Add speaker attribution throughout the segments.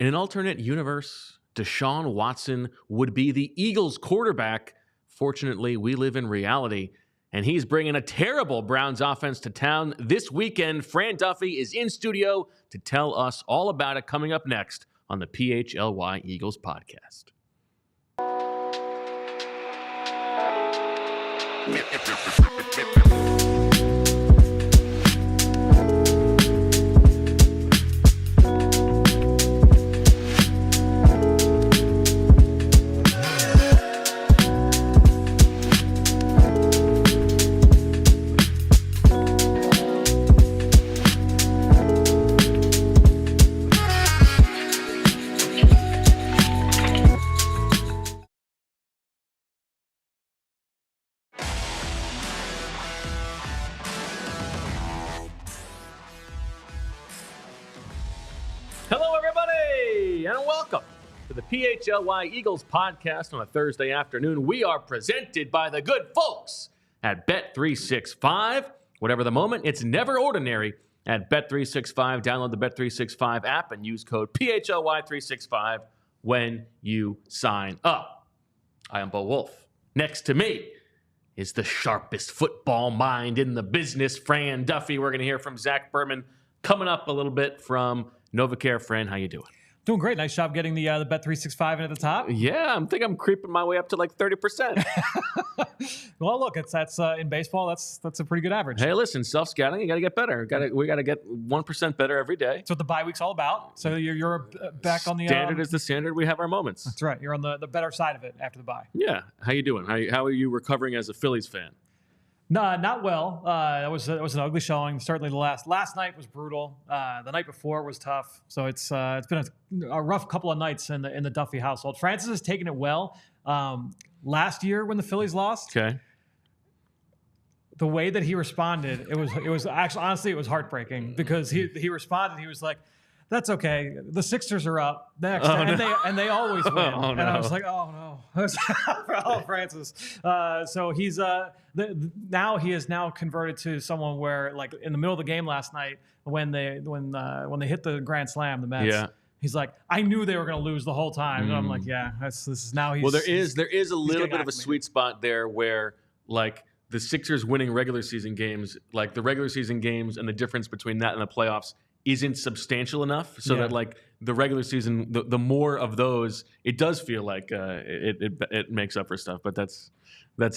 Speaker 1: In an alternate universe, Deshaun Watson would be the Eagles quarterback. Fortunately, we live in reality, and he's bringing a terrible Browns offense to town this weekend. Fran Duffy is in studio to tell us all about it, coming up next on the PHLY Eagles podcast. Hello, everybody, and welcome to the PHLY Eagles podcast on a Thursday afternoon. We are presented by the good folks at Bet365. Whatever the moment, it's never ordinary at Bet365. Download the Bet365 app and use code PHLY365 when you sign up. I am Bo Wulf. Next to me is the sharpest football mind in the business, Fran Duffy. We're going to hear from Zach Berman coming up a little bit from NovaCare. Fran, how you doing?
Speaker 2: Doing great. Nice job getting the Bet365 in at the top.
Speaker 1: Yeah, I think I'm creeping my way up to like 30%.
Speaker 2: Well, look, that's in baseball. That's a pretty good average.
Speaker 1: Hey, listen, self-scouting, you got to get better. We got to get 1% better every day.
Speaker 2: That's what the bye week's all about. So you're back on the
Speaker 1: standard is the standard. We have our moments.
Speaker 2: That's right. You're on the better side of it after the bye.
Speaker 1: Yeah. How you doing? How are you recovering as a Phillies fan?
Speaker 2: No, not well. That was an ugly showing. Certainly the last night was brutal. The night before was tough. So it's been a rough couple of nights in the Duffy household. Francis has taken it well. Last year when the Phillies lost,
Speaker 1: okay,
Speaker 2: the way that he responded, it was actually honestly it was heartbreaking because he responded. He was like, "That's okay. The Sixers are up next, and they always win." And I was like, "Oh no, oh Francis." So he's now he is now converted to someone where, like, in the middle of the game last night when they hit the grand slam, the Mets.
Speaker 1: Yeah.
Speaker 2: He's like, I knew they were going to lose the whole time, and I'm like, yeah, this is now.
Speaker 1: Well, there is a little bit of a sweet spot there where, like, the Sixers winning regular season games, like the regular season games, and the difference between that and the playoffs isn't substantial enough, so that, like, the regular season, the more of those, it does feel like it makes up for stuff. But that's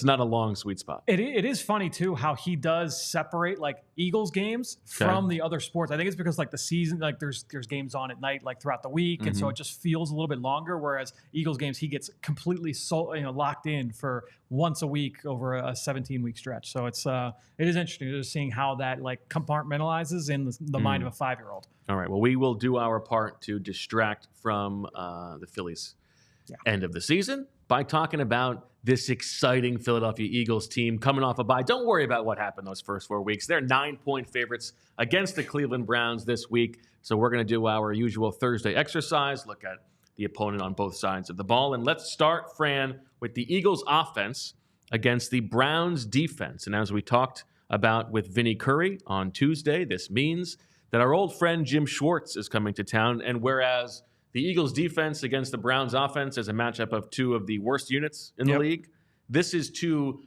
Speaker 1: not a long sweet spot.
Speaker 2: It is funny too how he does separate, like, Eagles games from the other sports. I think it's because, like, the season, like, there's games on at night, like, throughout the week, and so it just feels a little bit longer. Whereas Eagles games, he gets completely locked in for once a week over a 17-week stretch. So it is interesting just seeing how that, like, compartmentalizes in the mind of a 5-year-old.
Speaker 1: All right. Well, we will do our part to distract from the Phillies' end of the season by talking about this exciting Philadelphia Eagles team coming off a bye. Don't worry about what happened those first 4 weeks. They're 9-point favorites against the Cleveland Browns this week. So we're going to do our usual Thursday exercise, look at the opponent on both sides of the ball. And let's start, Fran, with the Eagles offense against the Browns defense. And as we talked about with Vinny Curry on Tuesday, this means that our old friend Jim Schwartz is coming to town. And whereas the Eagles defense against the Browns offense is a matchup of two of the worst units in the league, this is two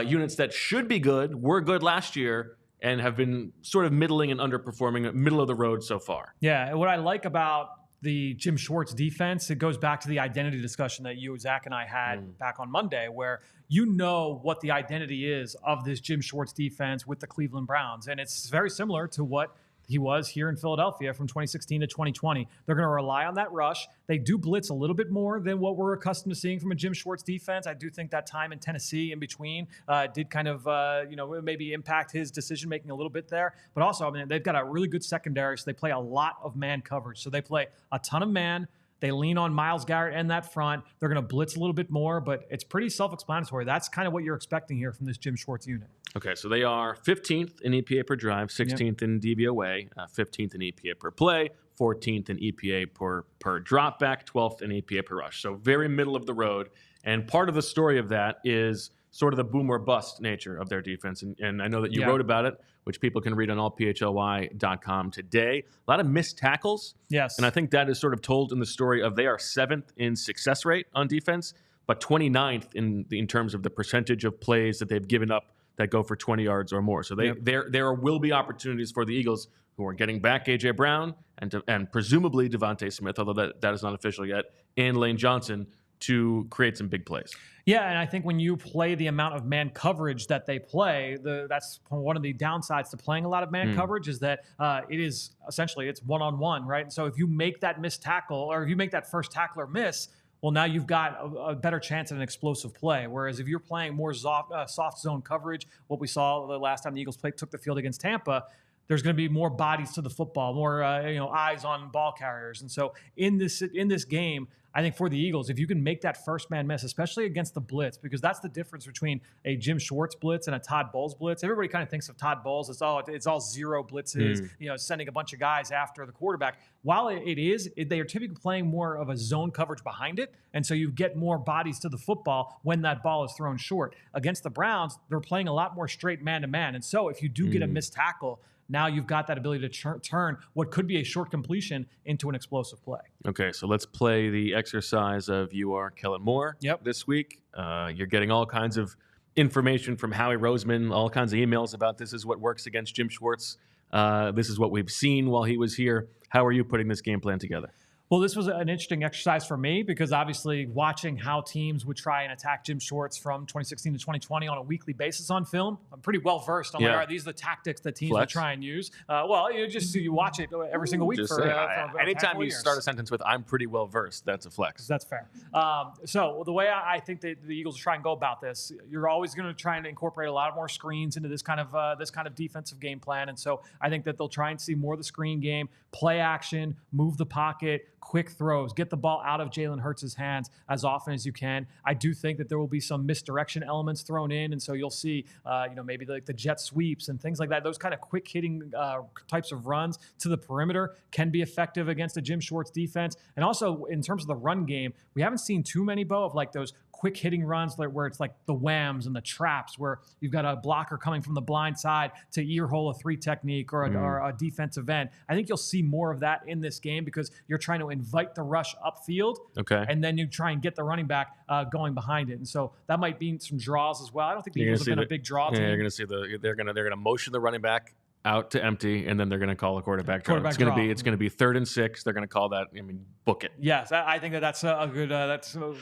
Speaker 1: units that should be good, were good last year, and have been sort of middling and underperforming, middle of the road so far.
Speaker 2: Yeah, what I like about the Jim Schwartz defense, it goes back to the identity discussion that you, Zach, and I had back on Monday, where you know what the identity is of this Jim Schwartz defense with the Cleveland Browns. And it's very similar to what he was here in Philadelphia from 2016 to 2020. They're going to rely on that rush. They do blitz a little bit more than what we're accustomed to seeing from a Jim Schwartz defense. I do think that time in Tennessee in between did kind of, maybe impact his decision-making a little bit there. But also, I mean, they've got a really good secondary, so they play a lot of man coverage. So they play a ton of man. They lean on Myles Garrett and that front. They're going to blitz a little bit more, but it's pretty self-explanatory. That's kind of what you're expecting here from this Jim Schwartz unit.
Speaker 1: Okay, so they are 15th in EPA per drive, 16th in DVOA, 15th in EPA per play, 14th in EPA per drop back, 12th in EPA per rush. So very middle of the road. And part of the story of that is sort of the boom or bust nature of their defense. And I know that you wrote about it, which people can read on allphly.com today. A lot of missed tackles.
Speaker 2: Yes.
Speaker 1: And I think that is sort of told in the story of they are 7th in success rate on defense, but 29th in terms of the percentage of plays that they've given up that go for 20 yards or more. So there will be opportunities for the Eagles, who are getting back A.J. Brown and presumably DeVonta Smith, although that is not official yet, and Lane Johnson, to create some big plays.
Speaker 2: Yeah, and I think when you play the amount of man coverage that they play, that's one of the downsides to playing a lot of man coverage is that it is essentially it's one-on-one, right? And so if you make that missed tackle or if you make that first tackler miss, well, now you've got a better chance at an explosive play. Whereas if you're playing more soft zone coverage, what we saw the last time the Eagles took the field against Tampa, there's going to be more bodies to the football, more eyes on ball carriers. And so in this game, I think for the Eagles, if you can make that first man miss, especially against the blitz, because that's the difference between a Jim Schwartz blitz and a Todd Bowles blitz. Everybody kind of thinks of Todd Bowles as it's all zero blitzes, sending a bunch of guys after the quarterback. While they are typically playing more of a zone coverage behind it, and so you get more bodies to the football when that ball is thrown short. Against the Browns, they're playing a lot more straight man-to-man, and so if you do get a missed tackle, now you've got that ability to turn what could be a short completion into an explosive play.
Speaker 1: Okay, so let's play the exercise of you are Kellen Moore this week. You're getting all kinds of information from Howie Roseman, all kinds of emails about this is what works against Jim Schwartz. This is what we've seen while he was here. How are you putting this game plan together?
Speaker 2: Well, this was an interesting exercise for me because obviously watching how teams would try and attack Jim Schwartz from 2016 to 2020 on a weekly basis on film, I'm pretty well versed. I'm like, all right, these are the tactics that teams would try and use. You watch it every single week.
Speaker 1: Anytime you start a sentence with "I'm pretty well versed," that's a flex.
Speaker 2: That's fair. So the way I think that the Eagles try and go about this, you're always going to try and incorporate a lot more screens into this kind of defensive game plan, and so I think that they'll try and see more of the screen game, play action, move the pocket, quick throws, get the ball out of Jalen Hurts' hands as often as you can. I do think that there will be some misdirection elements thrown in, and so you'll see, maybe like the jet sweeps and things like that. Those kind of quick hitting types of runs to the perimeter can be effective against a Jim Schwartz defense. And also in terms of the run game, we haven't seen too many, Bo, of like those quick hitting runs where it's like the whams and the traps where you've got a blocker coming from the blind side to ear hole a 3 technique or a defensive end. I think you'll see more of that in this game because you're trying to invite the rush upfield.
Speaker 1: Okay.
Speaker 2: And then you try and get the running back going behind it. And so that might be some draws as well. I don't think the Eagles have been a big draw team.
Speaker 1: You're going to see they're going to motion the running back out to empty, and then they're going to call a quarterback draw. It's going to be 3rd and 6. They're going to call that. Book it.
Speaker 2: Yes, I think that's a good.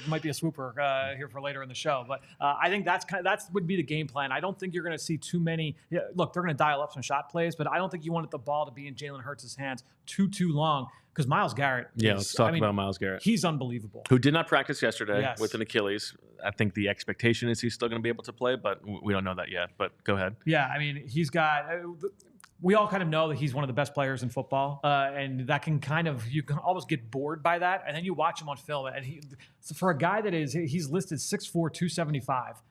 Speaker 2: Might be a swooper here for later in the show. But I think that would be the game plan. I don't think you're going to see too many. Look, they're going to dial up some shot plays, but I don't think you want the ball to be in Jalen Hurts' hands too long. Because Myles Garrett.
Speaker 1: Let's talk about Myles Garrett.
Speaker 2: He's unbelievable.
Speaker 1: Who did not practice yesterday with an Achilles. I think the expectation is he's still going to be able to play, but we don't know that yet. But go ahead.
Speaker 2: Yeah, he's got. We all kind of know that he's one of the best players in football, and that you can almost get bored by that. And then you watch him on film, and for a guy he's listed 6'4", 275.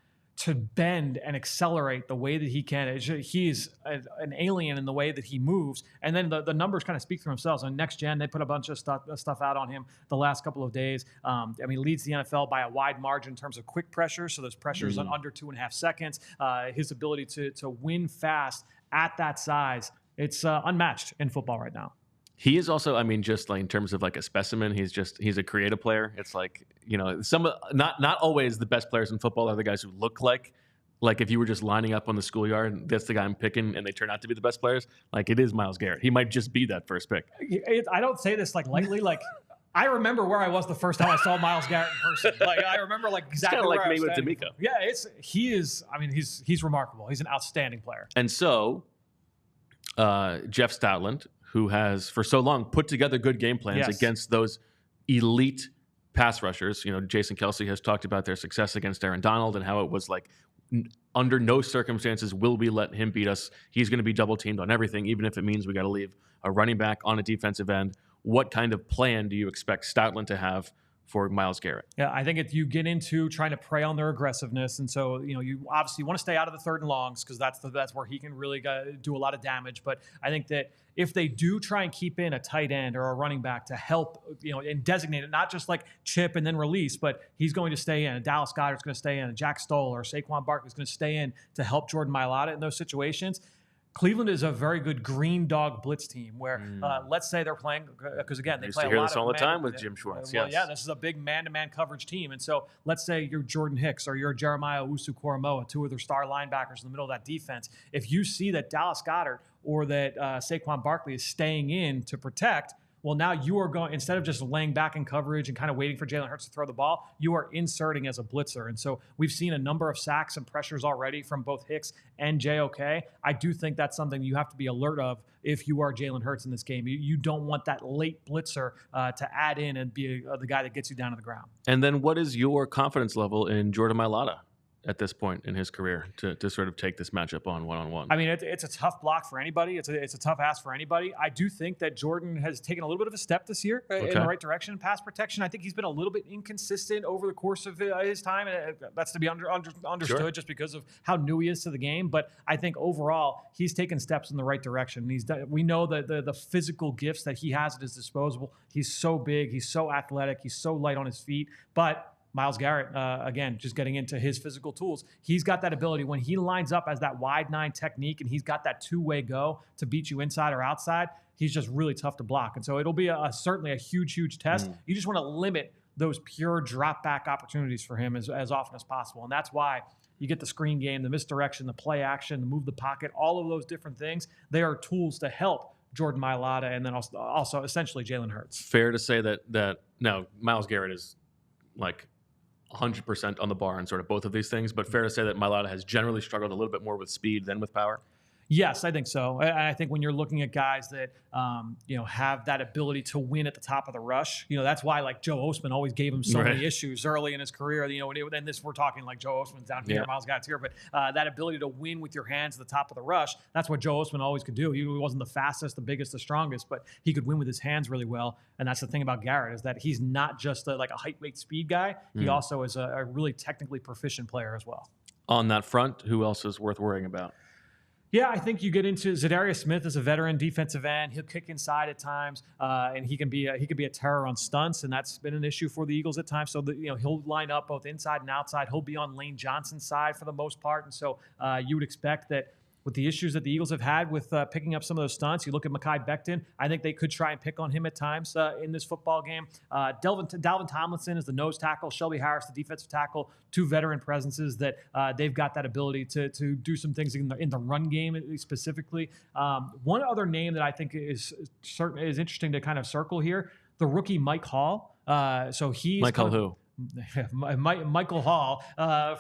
Speaker 2: To bend and accelerate the way that he can. He's an alien in the way that he moves. And then the numbers kind of speak for themselves. On Next Gen, they put a bunch of stuff out on him the last couple of days. Leads the NFL by a wide margin in terms of quick pressure. So those pressures on under 2.5 seconds. His ability to win fast at that size, it's unmatched in football right now.
Speaker 1: He is also, just like in terms of like a specimen, he's a creative player. It's like, not always the best players in football are the guys who look like if you were just lining up on the schoolyard, that's the guy I'm picking, and they turn out to be the best players. Like it is Myles Garrett. He might just be that first pick.
Speaker 2: I don't say this lightly. I remember where I was the first time I saw Myles Garrett in person. I remember exactly where I was. It's kind of like me with D'Amico. Yeah, he's remarkable. He's an outstanding player.
Speaker 1: And so, Jeff Stoutland, who has for so long put together good game plans against those elite pass rushers. Jason Kelce has talked about their success against Aaron Donald and how it was like, under no circumstances will we let him beat us. He's going to be double teamed on everything, even if it means we got to leave a running back on a defensive end. What kind of plan do you expect Stoutland to have for Myles Garrett.
Speaker 2: Yeah, I think if you get into trying to prey on their aggressiveness, and so you obviously want to stay out of the third and longs because that's where he can really do a lot of damage. But I think that if they do try and keep in a tight end or a running back to help, and designate it, not just like chip and then release, but he's going to stay in. Dallas Goedert's going to stay in. Jack Stoll or Saquon Barkley's going to stay in to help Jordan Mailata in those situations. Cleveland is a very good green dog blitz team where, let's say they're playing, because again, they play a lot of.
Speaker 1: I used to hear this all the time with Jim Schwartz.
Speaker 2: Well, yeah, this is a big man-to-man coverage team. And so let's say you're Jordan Hicks or you're Jeremiah Owusu-Koramoah, two of their star linebackers in the middle of that defense. If you see that Dallas Goedert or that Saquon Barkley is staying in to protect, well, now you are going, instead of just laying back in coverage and kind of waiting for Jalen Hurts to throw the ball, you are inserting as a blitzer. And so we've seen a number of sacks and pressures already from both Hicks and JOK. I do think that's something you have to be alert of if you are Jalen Hurts in this game. You don't want that late blitzer to add in and be the guy that gets you down to the ground.
Speaker 1: And then what is your confidence level in Jordan Mailata at this point in his career to sort of take this matchup on one-on-one?
Speaker 2: I mean, it's a tough block for anybody. It's a tough ask for anybody. I do think that Jordan has taken a little bit of a step this year in the right direction in pass protection. I think he's been a little bit inconsistent over the course of his time. And that's to be understood just because of how new he is to the game. But I think overall, he's taken steps in the right direction. We know that the physical gifts that he has at his disposal. He's so big. He's so athletic. He's so light on his feet. But Myles Garrett, again, just getting into his physical tools, he's got that ability when he lines up as that wide nine technique and he's got that two-way go to beat you inside or outside. He's just really tough to block. And so it'll be certainly a huge test. You just want to limit those pure drop back opportunities for him as often as possible. And that's why you get the screen game, the misdirection, the play action, the move the pocket, all of those different things. They are tools to help Jordan Mailata and then also essentially Jalen Hurts.
Speaker 1: Fair to say that now Myles Garrett is like 100% on the bar in sort of both of these things, but fair to say that Mailata has generally struggled a little bit more with speed than with power?
Speaker 2: Yes, I think so. I think when you're looking at guys that have that ability to win at the top of the rush, that's why like Joe Osman always gave him so many issues early in his career. And this we're talking like Joe Osman's down here, Myles Garrett's here, but that ability to win with your hands at the top of the rush, that's what Joe Osman always could do. He wasn't the fastest, the biggest, the strongest, but he could win with his hands really well. And that's the thing about Garrett is that he's not just like a height, weight, speed guy. He also is a really technically proficient player as well. On
Speaker 1: that front, who else is worth worrying about?
Speaker 2: Yeah, I think you get into Zadarius Smith as a veteran defensive end. He'll kick inside at times, and he can be a terror on stunts, and that's been an issue for the Eagles at times. So he'll line up both inside and outside. He'll be on Lane Johnson's side for the most part, and so you would expect that with the issues that the Eagles have had with picking up some of those stunts. You look at Mekhi Becton. I think they could try and pick on him at times in this football game. Dalvin Tomlinson is the nose tackle. Shelby Harris, the defensive tackle. Two veteran presences that they've got that ability to do some things in the run game specifically. One other name that I think is interesting to kind of circle here, the rookie Mike Hall. So he's
Speaker 1: Michael who?
Speaker 2: Michael Hall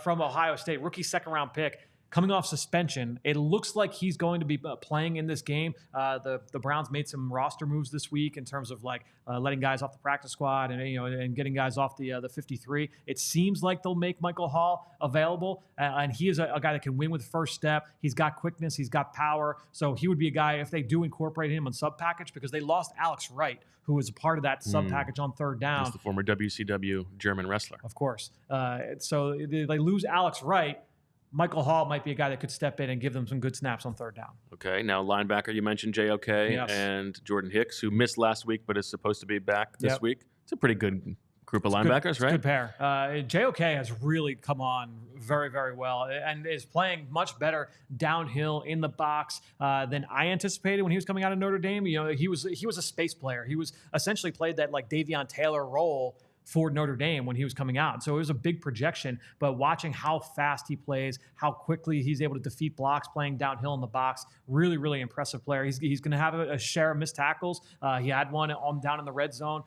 Speaker 2: from Ohio State, rookie second-round pick. Coming off suspension, it looks like he's going to be playing in this game. The Browns made some roster moves this week in terms of like letting guys off the practice squad and getting guys off the 53. It seems like they'll make Michael Hall available, and he is a guy that can win with first step. He's got quickness, he's got power, so he would be a guy if they do incorporate him on sub package because they lost Alex Wright, who was a part of that sub package on third down.
Speaker 1: That's the former WCW German wrestler,
Speaker 2: of course. So they lose Alex Wright. Michael Hall might be a guy that could step in and give them some good snaps on third down.
Speaker 1: Okay, now linebacker, you mentioned JOK and Jordan Hicks, who missed last week but is supposed to be back this week. It's a pretty good group of linebackers, right?
Speaker 2: Good pair. JOK has really come on very, very well and is playing much better downhill in the box than I anticipated when he was coming out of Notre Dame. He was a space player. He was essentially played that like Davion Taylor role for Notre Dame when he was coming out. So it was a big projection, but watching how fast he plays, how quickly he's able to defeat blocks playing downhill in the box, really, really impressive player. He's going to have a share of missed tackles. He had one down in the red zone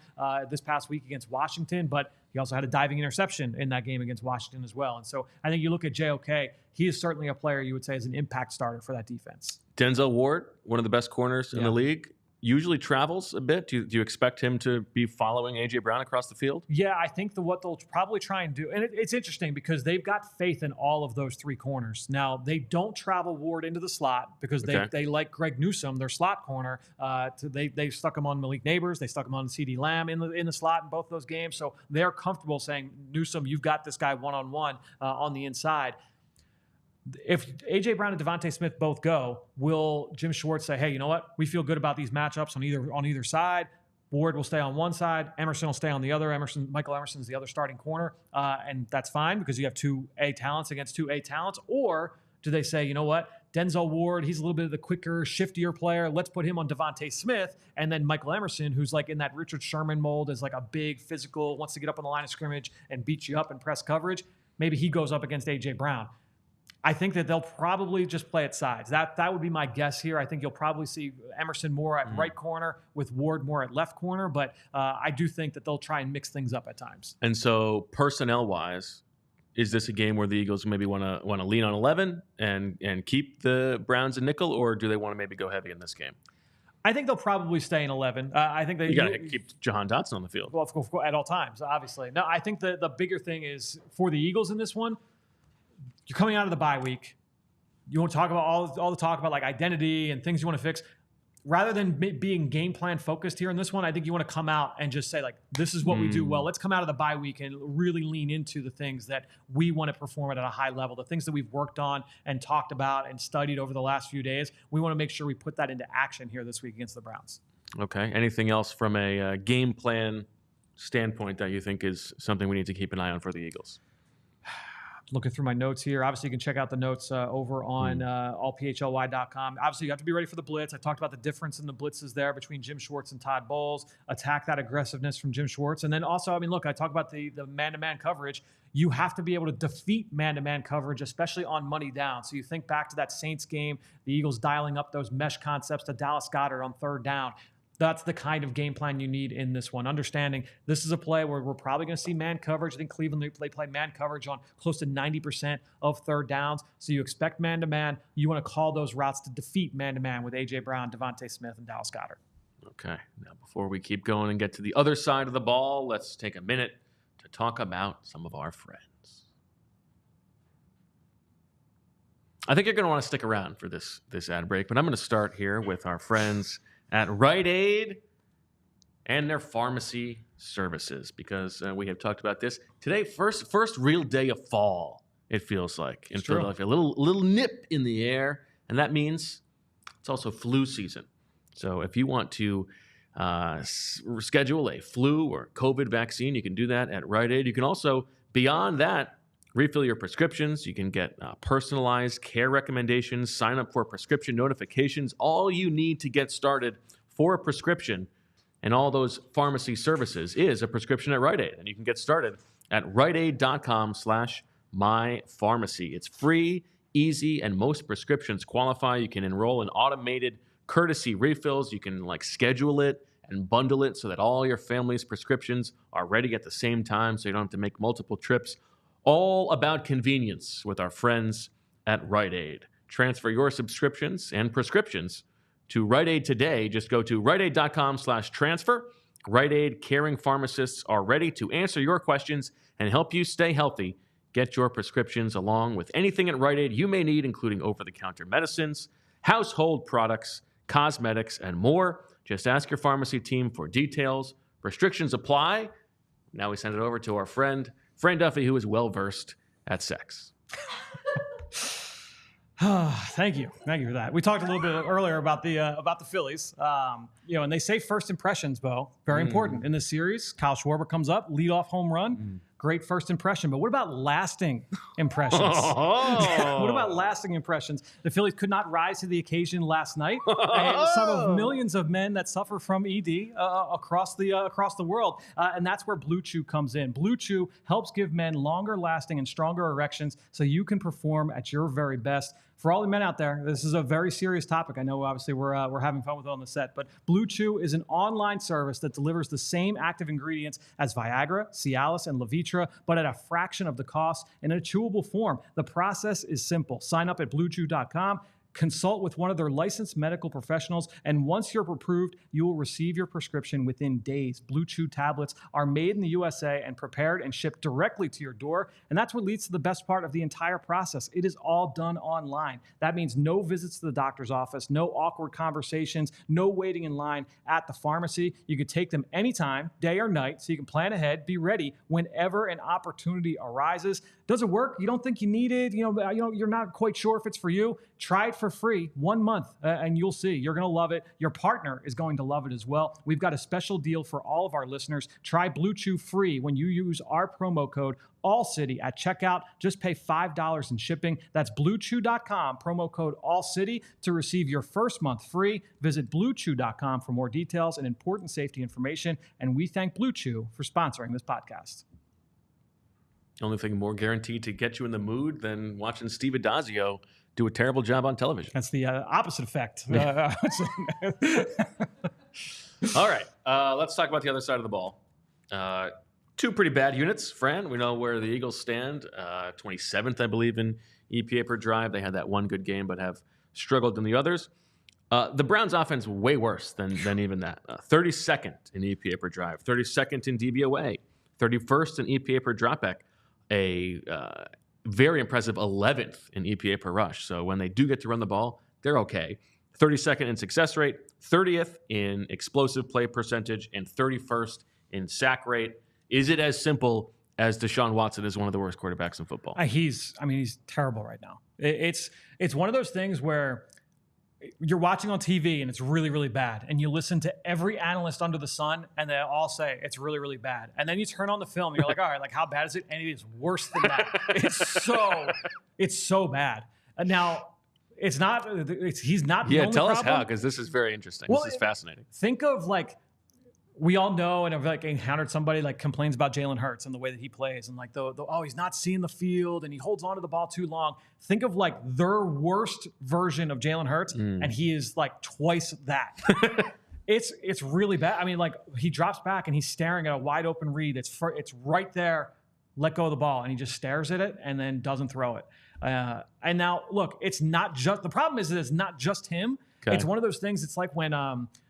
Speaker 2: this past week against Washington, but he also had a diving interception in that game against Washington as well. And so I think you look at JOK, he is certainly a player you would say is an impact starter for that defense.
Speaker 1: Denzel Ward, one of the best corners in the league. usually travels a bit. Do you expect him to be following A.J. Brown across the field?
Speaker 2: Yeah, I think what they'll probably try and do, and it's interesting because they've got faith in all of those three corners. Now, they don't travel Ward into the slot because they like Greg Newsome, their slot corner. They stuck him on Malik Neighbors. They stuck him on C.D. Lamb in the slot in both those games. So they're comfortable saying, Newsome, you've got this guy one-on-one on the inside. If A.J. Brown and DeVonta Smith both go, will Jim Schwartz say, hey, you know what? We feel good about these matchups on either side. Ward will stay on one side. Emerson will stay on the other. Michael Emerson's the other starting corner. And that's fine because you have two A talents against two A talents. Or do they say, you know what? Denzel Ward, he's a little bit of the quicker, shiftier player. Let's put him on DeVonta Smith. And then Michael Emerson, who's like in that Richard Sherman mold, is like a big physical, wants to get up on the line of scrimmage and beat you up and press coverage. Maybe he goes up against A.J. Brown. I think that they'll probably just play at sides. That would be my guess here. I think you'll probably see Emerson more at right corner with Ward more at left corner. But I do think that they'll try and mix things up at times.
Speaker 1: And so personnel-wise, is this a game where the Eagles maybe want to lean on 11 and keep the Browns in nickel, or do they want to maybe go heavy in this game?
Speaker 2: I think they'll probably stay in 11. I think
Speaker 1: you got to keep Jahan Dotson on the field.
Speaker 2: Well, of course, at all times, obviously. No, I think the bigger thing is for the Eagles in this one, you're coming out of the bye week. You want to talk about all the talk about like identity and things you want to fix. Rather than being game plan focused here in this one, I think you want to come out and just say like, this is what we do well. Let's come out of the bye week and really lean into the things that we want to perform at a high level, the things that we've worked on and talked about and studied over the last few days. We want to make sure we put that into action here this week against the Browns.
Speaker 1: Okay. Anything else from a game plan standpoint that you think is something we need to keep an eye on for the Eagles?
Speaker 2: Looking through my notes here. Obviously, you can check out the notes over on allphly.com. Obviously, you have to be ready for the blitz. I talked about the difference in the blitzes there between Jim Schwartz and Todd Bowles. Attack that aggressiveness from Jim Schwartz. And then also, I mean, look, I talk about the man-to-man coverage. You have to be able to defeat man-to-man coverage, especially on money down. So you think back to that Saints game, the Eagles dialing up those mesh concepts to Dallas Goedert on third down. That's the kind of game plan you need in this one. Understanding this is a play where we're probably going to see man coverage. I think Cleveland, they play man coverage on close to 90% of third downs. So you expect man-to-man. You want to call those routes to defeat man-to-man with A.J. Brown, DeVonta Smith, and Dallas Goedert.
Speaker 1: Okay. Now, before we keep going and get to the other side of the ball, let's take a minute to talk about some of our friends. I think you're going to want to stick around for this ad break, but I'm going to start here with our friends at Rite Aid and their pharmacy services, because we have talked about this today. First real day of fall, it feels like in Philadelphia. A little nip in the air, and that means it's also flu season. So if you want to schedule a flu or COVID vaccine, you can do that at Rite Aid. You can also, beyond that, refill your prescriptions. You can get personalized care recommendations, sign up for prescription notifications. All you need to get started for a prescription and all those pharmacy services is a prescription at Rite Aid. And you can get started at riteaid.com/mypharmacy. It's free, easy, and most prescriptions qualify. You can enroll in automated courtesy refills. You can schedule it and bundle it so that all your family's prescriptions are ready at the same time so you don't have to make multiple trips. All about convenience with our friends at Rite Aid. Transfer your subscriptions and prescriptions to Rite Aid today. Just go to riteaid.com/transfer. Rite Aid caring pharmacists are ready to answer your questions and help you stay healthy. Get your prescriptions along with anything at Rite Aid you may need, including over-the-counter medicines, household products, cosmetics, and more. Just ask your pharmacy team for details. Restrictions apply. Now we send it over to our friend Fran Duffy, who is well-versed at sex.
Speaker 2: Thank you for that. We talked a little bit earlier about the Phillies, and they say first impressions, Bo, very important in this series. Kyle Schwarber comes up, leadoff home run, great first impression. But what about lasting impressions? What about lasting impressions? The Phillies could not rise to the occasion last night. And some of millions of men that suffer from ED across the world, and that's where Blue Chew comes in. Blue Chew helps give men longer lasting and stronger erections, so you can perform at your very best. For all the men out there, this is a very serious topic. I know, obviously, we're having fun with it on the set, but Blue Chew is an online service that delivers the same active ingredients as Viagra, Cialis, and Levitra, but at a fraction of the cost and in a chewable form. The process is simple. Sign up at BlueChew.com. Consult with one of their licensed medical professionals, and once you're approved, you will receive your prescription within days. Blue Chew tablets are made in the USA and prepared and shipped directly to your door, and that's what leads to the best part of the entire process. It is all done online. That means no visits to the doctor's office, no awkward conversations, no waiting in line at the pharmacy. You could take them anytime, day or night, so you can plan ahead, be ready whenever an opportunity arises. Does it work? You don't think you need it? You're not quite sure if it's for you. Try it for free 1 month, and you'll see. You're going to love it. Your partner is going to love it as well. We've got a special deal for all of our listeners. Try Blue Chew free when you use our promo code ALLCITY at checkout. Just pay $5 in shipping. That's BlueChew.com, promo code ALLCITY to receive your first month free. Visit BlueChew.com for more details and important safety information. And we thank Blue Chew for sponsoring this podcast.
Speaker 1: Only thing more guaranteed to get you in the mood than watching Steve Adazio do a terrible job on television.
Speaker 2: That's the opposite effect.
Speaker 1: All right, let's talk about the other side of the ball. Two pretty bad units, Fran. We know where the Eagles stand. 27th, I believe, in EPA per drive. They had that one good game, but have struggled in the others. The Browns' offense way worse than even that. 32nd in EPA per drive, 32nd in DVOA, 31st in EPA per dropback, a very impressive 11th in EPA per rush. So when they do get to run the ball, they're okay. 32nd in success rate, 30th in explosive play percentage, and 31st in sack rate. Is it as simple as Deshaun Watson is one of the worst quarterbacks in football?
Speaker 2: He's terrible right now. It's one of those things where you're watching on TV and it's really, really bad. And you listen to every analyst under the sun and they all say it's really, really bad. And then you turn on the film and you're like, all right, like how bad is it? And it is worse than that. It's so bad. And now he's not the only problem.
Speaker 1: Yeah, tell us how, because this is very interesting.
Speaker 2: Well,
Speaker 1: this is fascinating.
Speaker 2: Think of we all know and have encountered somebody complains about Jalen Hurts and the way that he plays and he's not seeing the field and he holds onto the ball too long. Think of their worst version of Jalen Hurts and he is twice that. It's really bad. I mean, he drops back and he's staring at a wide open read. It's right there. Let go of the ball and he just stares at it and then doesn't throw it. And now look, it's not just the problem is that it's not just him. Okay. It's one of those things. It's like when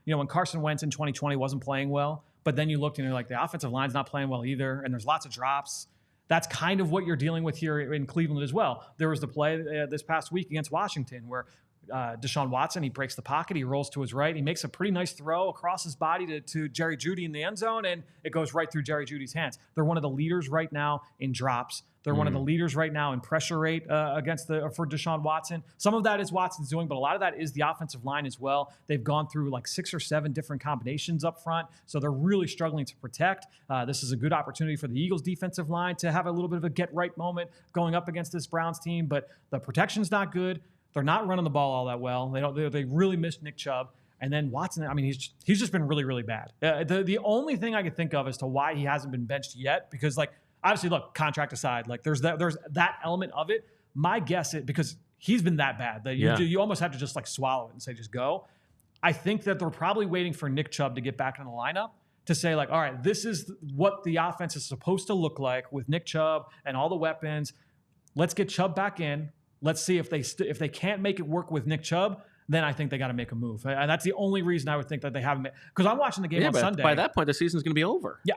Speaker 2: when Carson Wentz in 2020 wasn't playing well, but then you looked and you're like, the offensive line's not playing well either, and there's lots of drops. That's kind of what you're dealing with here in Cleveland as well. There was the play this past week against Washington where Deshaun Watson, he breaks the pocket, he rolls to his right, he makes a pretty nice throw across his body to Jerry Jeudy in the end zone, and it goes right through Jerry Jeudy's hands. They're one of the leaders right now in drops. They're one of the leaders right now in pressure rate for Deshaun Watson. Some of that is Watson's doing, but a lot of that is the offensive line as well. They've gone through 6 or 7 different combinations up front, so they're really struggling to protect. This is a good opportunity for the Eagles' defensive line to have a little bit of a get-right moment going up against this Browns team, but the protection's not good. They're not running the ball all that well. They really missed Nick Chubb. And then Watson, I mean, he's just been really, really bad. The only thing I could think of as to why he hasn't been benched yet, because obviously, look, contract aside, there's that element of it. My guess is because he's been that bad that you almost have to just swallow it and say just go. I think that they're probably waiting for Nick Chubb to get back in the lineup to say all right, this is what the offense is supposed to look like with Nick Chubb and all the weapons. Let's get Chubb back in. Let's see if they can't make it work with Nick Chubb. Then I think they got to make a move. And that's the only reason I would think that they haven't made. Because I'm watching the game on Sunday.
Speaker 1: By that point, the season's going to be over.
Speaker 2: Yeah,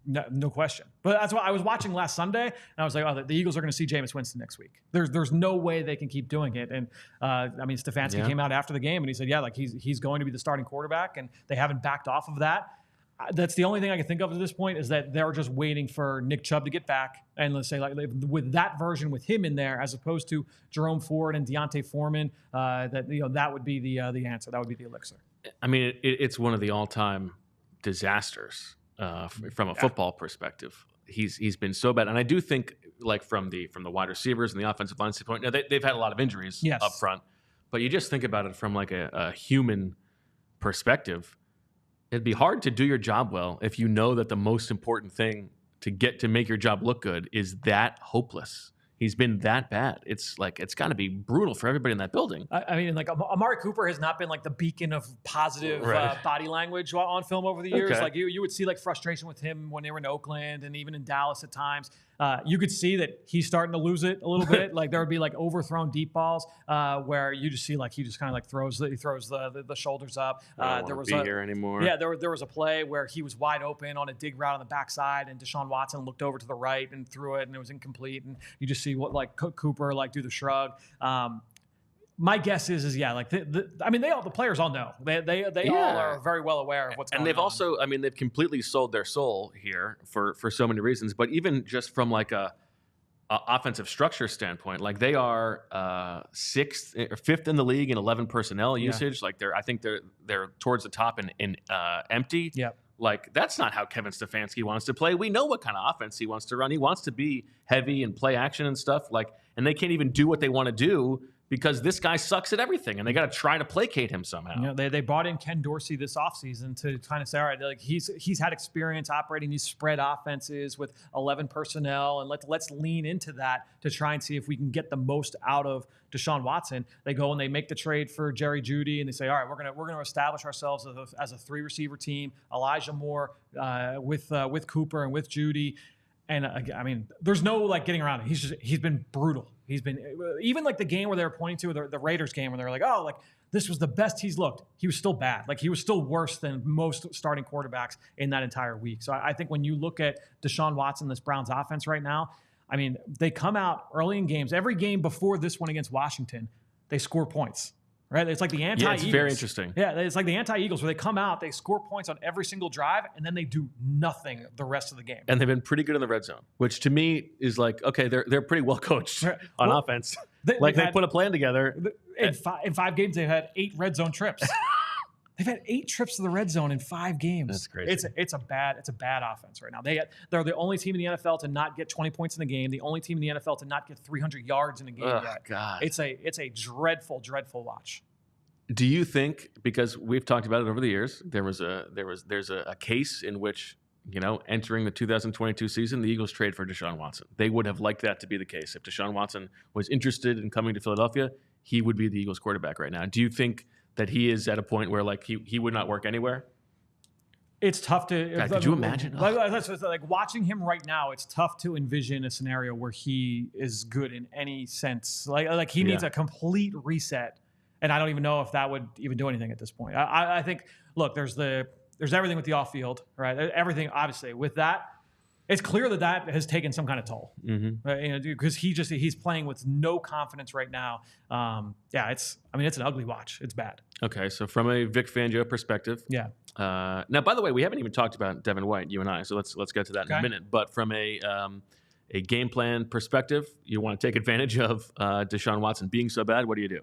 Speaker 2: no question. But that's why I was watching last Sunday, and I was like, oh, the Eagles are going to see Jameis Winston next week. There's no way they can keep doing it. And, Stefanski came out after the game, and he said, he's going to be the starting quarterback, and they haven't backed off of that. That's the only thing I can think of at this point is that they're just waiting for Nick Chubb to get back. And let's say with that version with him in there, as opposed to Jerome Ford and Deontay Foreman, that would be the answer. That would be the elixir.
Speaker 1: I mean, it's one of the all-time disasters from a football perspective. He's been so bad. And I do think from the wide receivers and the offensive line standpoint, now they've had a lot of injuries up front, but you just think about it from a human perspective. It'd be hard to do your job well if you know that the most important thing to make your job look good is that hopeless. he's been that bad. It's got to be brutal for everybody in that building.
Speaker 2: I mean, like Amari Cooper has not been like the beacon of positive body language on film over the years.
Speaker 1: Okay.
Speaker 2: Like you would see like frustration with him when they were in Oakland and even in Dallas at times. You could see that he's starting to lose it a little bit. Like there would be like overthrown deep balls where you just see like he just kind of like throws the shoulders up.
Speaker 1: There was here anymore.
Speaker 2: Yeah, there was a play where he was wide open on a dig route on the backside, and Deshaun Watson looked over to the right and threw it, and it was incomplete. And you just see what like Cooper like do the shrug. My guess is like the players all know they all are very well aware of what's going on.
Speaker 1: And they've also, I mean, they've completely sold their soul here for so many reasons. But even just from like a offensive structure standpoint, like they are fifth in the league in 11 personnel usage. Like I think they're towards the top in empty.
Speaker 2: Yep.
Speaker 1: Like that's not how Kevin Stefanski wants to play. We know what kind of offense he wants to run. He wants to be heavy and play action and stuff. Like, and they can't even do what they want to do because this guy sucks at everything, and they got to try to placate him somehow.
Speaker 2: You know, they brought in Ken Dorsey this offseason to kind of say, all right, like he's had experience operating these spread offenses with 11 personnel, and let's lean into that to try and see if we can get the most out of Deshaun Watson. They go and they make the trade for Jerry Jeudy, and they say, all right, we're gonna establish ourselves as a 3-receiver team. Elijah Moore with Cooper and with Jeudy. And I mean, there's no like getting around it. He's been brutal. He's been even like the game where they were pointing to the Raiders game where they were like, oh, like this was the best he's looked. He was still bad. Like he was still worse than most starting quarterbacks in that entire week. So I think when you look at Deshaun Watson, this Browns offense right now, I mean, they come out early in games. Every game before this one against Washington, they score points. Right? It's like the anti-Eagles.
Speaker 1: Yeah, it's very interesting.
Speaker 2: Yeah, it's like the anti-Eagles where they come out, they score points on every single drive, and then they do nothing the rest of the game.
Speaker 1: And they've been pretty good in the red zone, which to me is like, okay, they're pretty well coached on offense. They put a plan together.
Speaker 2: In 5 games, they've had 8 red zone trips. They've had 8 trips to the red zone in 5 games.
Speaker 1: That's crazy.
Speaker 2: It's a bad offense right now. They're the only team in the NFL to not get 20 points in the game. The only team in the NFL to not get 300 yards in a game yet.
Speaker 1: God.
Speaker 2: It's a dreadful watch.
Speaker 1: Do you think, because we've talked about it over the years, there's a case in which, you know, entering the 2022 season, the Eagles trade for Deshaun Watson. They would have liked that to be the case. If Deshaun Watson was interested in coming to Philadelphia, he would be the Eagles quarterback right now. Do you think that he is at a point where like he would not work anywhere?
Speaker 2: It's tough to.
Speaker 1: God, could you imagine?
Speaker 2: Like watching him right now, it's tough to envision a scenario where he is good in any sense. Like he needs a complete reset, and I don't even know if that would even do anything at this point. I think. Look, there's everything with the off field, right? Everything obviously with that. It's clear that has taken some kind of toll, because he's playing with no confidence right now. It's an ugly watch. It's bad.
Speaker 1: Okay, so from a Vic Fangio perspective, now, by the way, we haven't even talked about Devin White, you and I. So let's get to that in a minute. But from a game plan perspective, you want to take advantage of Deshaun Watson being so bad. What do you do?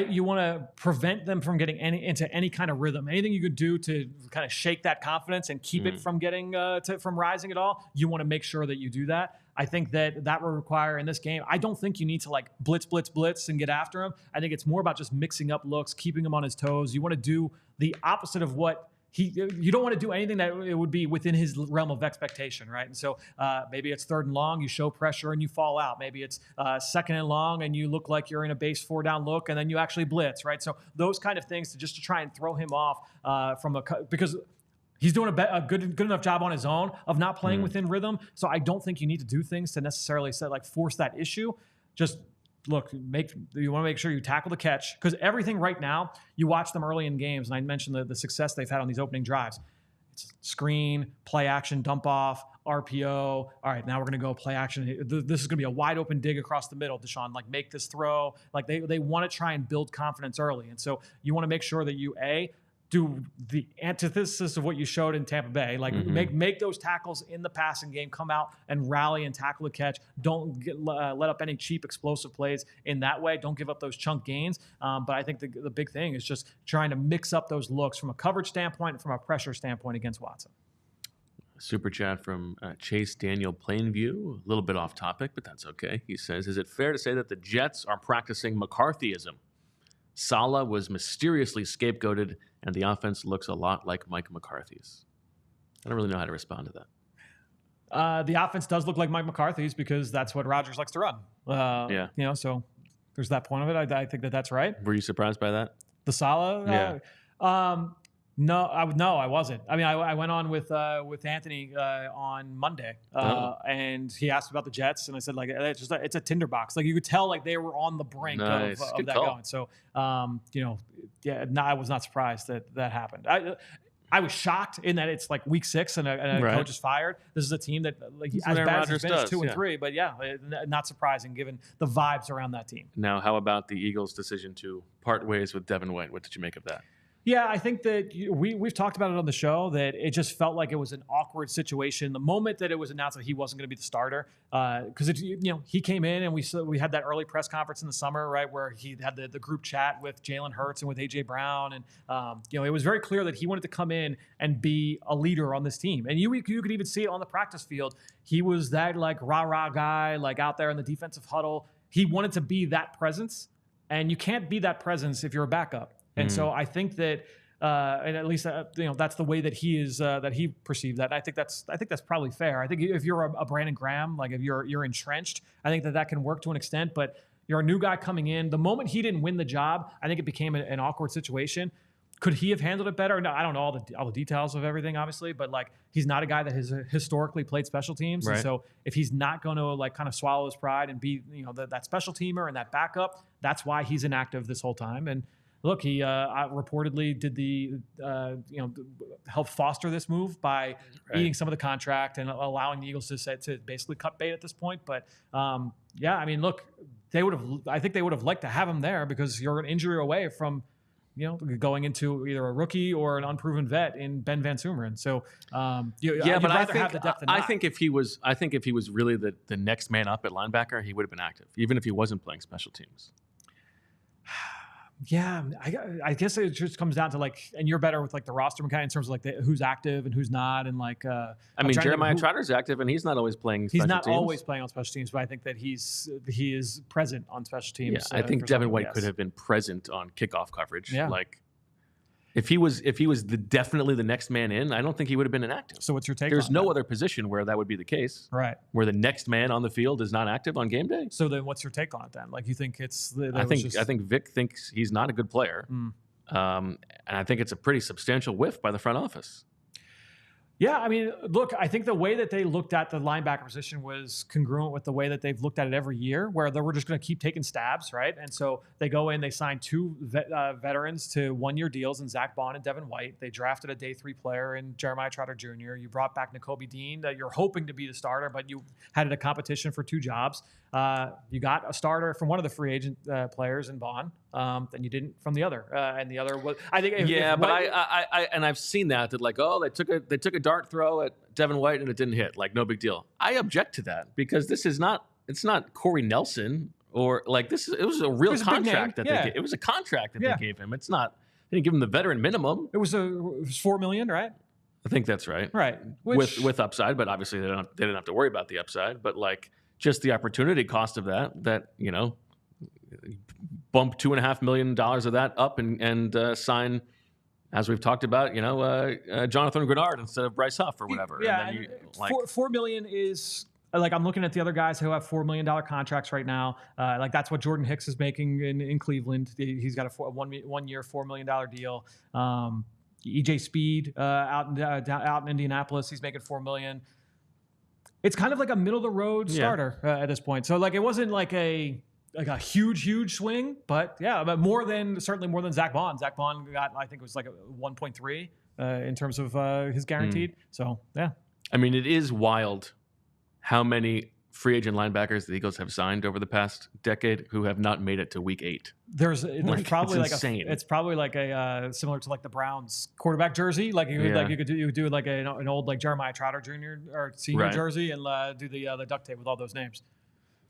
Speaker 2: You want to prevent them from getting into any kind of rhythm. Anything you could do to kind of shake that confidence and keep it from getting from rising at all. You want to make sure that you do that. I think that will require in this game. I don't think you need to like blitz and get after him. I think it's more about just mixing up looks, keeping him on his toes. You want to do the opposite of what you don't want to do anything that it would be within his realm of expectation, right? And so maybe it's 3rd and long, you show pressure and you fall out. Maybe it's 2nd and long and you look like you're in a base 4-down look and then you actually blitz, right? So those kind of things to try and throw him off because he's doing a good enough job on his own of not playing within rhythm. So I don't think you need to do things to necessarily force that issue. Just look, you want to make sure you tackle the catch, because everything right now, you watch them early in games, and I mentioned the success they've had on these opening drives. It's screen, play action, dump off, RPO. All right, now we're going to go play action. This is going to be a wide open dig across the middle, Deshaun. Like, make this throw. Like, they want to try and build confidence early. And so you want to make sure that you, do the antithesis of what you showed in Tampa Bay. Like, make those tackles in the passing game, come out and rally and tackle the catch. Don't let up any cheap explosive plays in that way. Don't give up those chunk gains. But I think the big thing is just trying to mix up those looks from a coverage standpoint and from a pressure standpoint against Watson.
Speaker 1: Super chat from Chase Daniel Plainview. A little bit off topic, but that's okay. He says, is it fair to say that the Jets are practicing McCarthyism? Saleh was mysteriously scapegoated, and the offense looks a lot like Mike McCarthy's. I don't really know how to respond to that.
Speaker 2: The offense does look like Mike McCarthy's because that's what Rodgers likes to run. So there's that point of it. I think that's right.
Speaker 1: Were you surprised by that?
Speaker 2: The Salah?
Speaker 1: Yeah.
Speaker 2: No, I wasn't. I mean, I went on with Anthony on Monday, and he asked about the Jets, and I said, like, it's a tinderbox. Like, you could tell, like, they were on the brink of that
Speaker 1: call.
Speaker 2: going. So, I was not surprised that happened. I was shocked in that it's like week 6 and a coach is fired. This is a team that, like, as bad as it's been, it's 2-3. But not surprising given the vibes around that team.
Speaker 1: Now, how about the Eagles' decision to part ways with Devin White? What did you make of that?
Speaker 2: Yeah, I think that we've talked about it on the show, that it just felt like it was an awkward situation. The moment that it was announced that he wasn't going to be the starter, because he came in and we had that early press conference in the summer, right, where he had the group chat with Jalen Hurts and with AJ Brown, and it was very clear that he wanted to come in and be a leader on this team. And you could even see it on the practice field. He was that, like, rah-rah guy, like, out there in the defensive huddle. He wanted to be that presence, and you can't be that presence if you're a backup. And so I think that, and at least that's the way that he is, that he perceived that. And I think that's probably fair. I think if you're a Brandon Graham, like, if you're entrenched, I think that can work to an extent. But you're a new guy coming in. The moment he didn't win the job, I think it became an awkward situation. Could he have handled it better? No, I don't know all the details of everything, obviously, but, like, he's not a guy that has historically played special teams. Right. And so if he's not going to, like, kind of swallow his pride and be that special teamer and that backup, that's why he's inactive this whole time. And look, he reportedly did help foster this move by eating some of the contract and allowing the Eagles to basically cut bait at this point. But I mean, look, I think they would have liked to have him there because you're an injury away from, going into either a rookie or an unproven vet in Ben Van Sumeren. So but I think if he was really the next man up at linebacker, he would have been active, even if he wasn't playing special teams. Yeah, I guess it just comes down to, like, and you're better with, like, the roster kind in terms of, like, who's active and who's not, and, like,
Speaker 1: Jeremiah Trotter's active and he's not always playing.
Speaker 2: He's not always playing on special teams, but I think that he is present on special teams.
Speaker 1: Yeah, I think Devin White could have been present on kickoff coverage. Yeah. Like, if he was definitely the next man in, I don't think he would have been inactive.
Speaker 2: So what's your take?
Speaker 1: There's no other position where that would be the case,
Speaker 2: right?
Speaker 1: Where the next man on the field is not active on game day.
Speaker 2: So then, what's your take on it then? Like, you think it's?
Speaker 1: I think Vic thinks he's not a good player, and I think it's a pretty substantial whiff by the front office.
Speaker 2: Yeah, I mean, look, I think the way that they looked at the linebacker position was congruent with the way that they've looked at it every year, where they were just going to keep taking stabs, right? And so they go in, they sign 2 veterans to 1-year deals in Zach Berman and Devin White. They drafted a day 3 player in Jeremiah Trotter Jr. You brought back Nakobe Dean, that you're hoping to be the starter, but you had a competition for 2 jobs. You got a starter from one of the free agent players in Vaughn, then you didn't from the other, and the other was, I think.
Speaker 1: I've seen that like, they took a dart throw at Devin White and it didn't hit, like, no big deal. I object to that because it's not Corey Nelson or, like, it was a real contract that they gave. It was a contract that they gave him. It's not, they didn't give him the veteran minimum.
Speaker 2: It was $4 million, right?
Speaker 1: I think that's right.
Speaker 2: Right.
Speaker 1: With upside, but obviously they didn't have to worry about the upside, but, like, just the opportunity cost of that bump $2.5 million of that up and sign, as we've talked about, Jonathan Grenard instead of Bryce Huff or whatever.
Speaker 2: Yeah, and then $4 million is, like, I'm looking at the other guys who have $4 million contracts right now. Like, that's what Jordan Hicks is making in Cleveland. He's got a 1-year, $4 million deal. EJ Speed out in Indianapolis, he's making $4 million. It's kind of like a middle of the road starter at this point. So, like, it wasn't like a huge swing, but but certainly more than Zach Berman. Zach Berman got, I think it was like a 1.3 in terms of his guaranteed. So, yeah.
Speaker 1: I mean, it is wild how many free agent linebackers the Eagles have signed over the past decade who have not made it to week 8.
Speaker 2: There's probably like
Speaker 1: insane.
Speaker 2: It's probably like a similar to, like, the Browns quarterback jersey. Like, you could do like an old, like, Jeremiah Trotter Jr. or senior jersey and do the duct tape with all those names.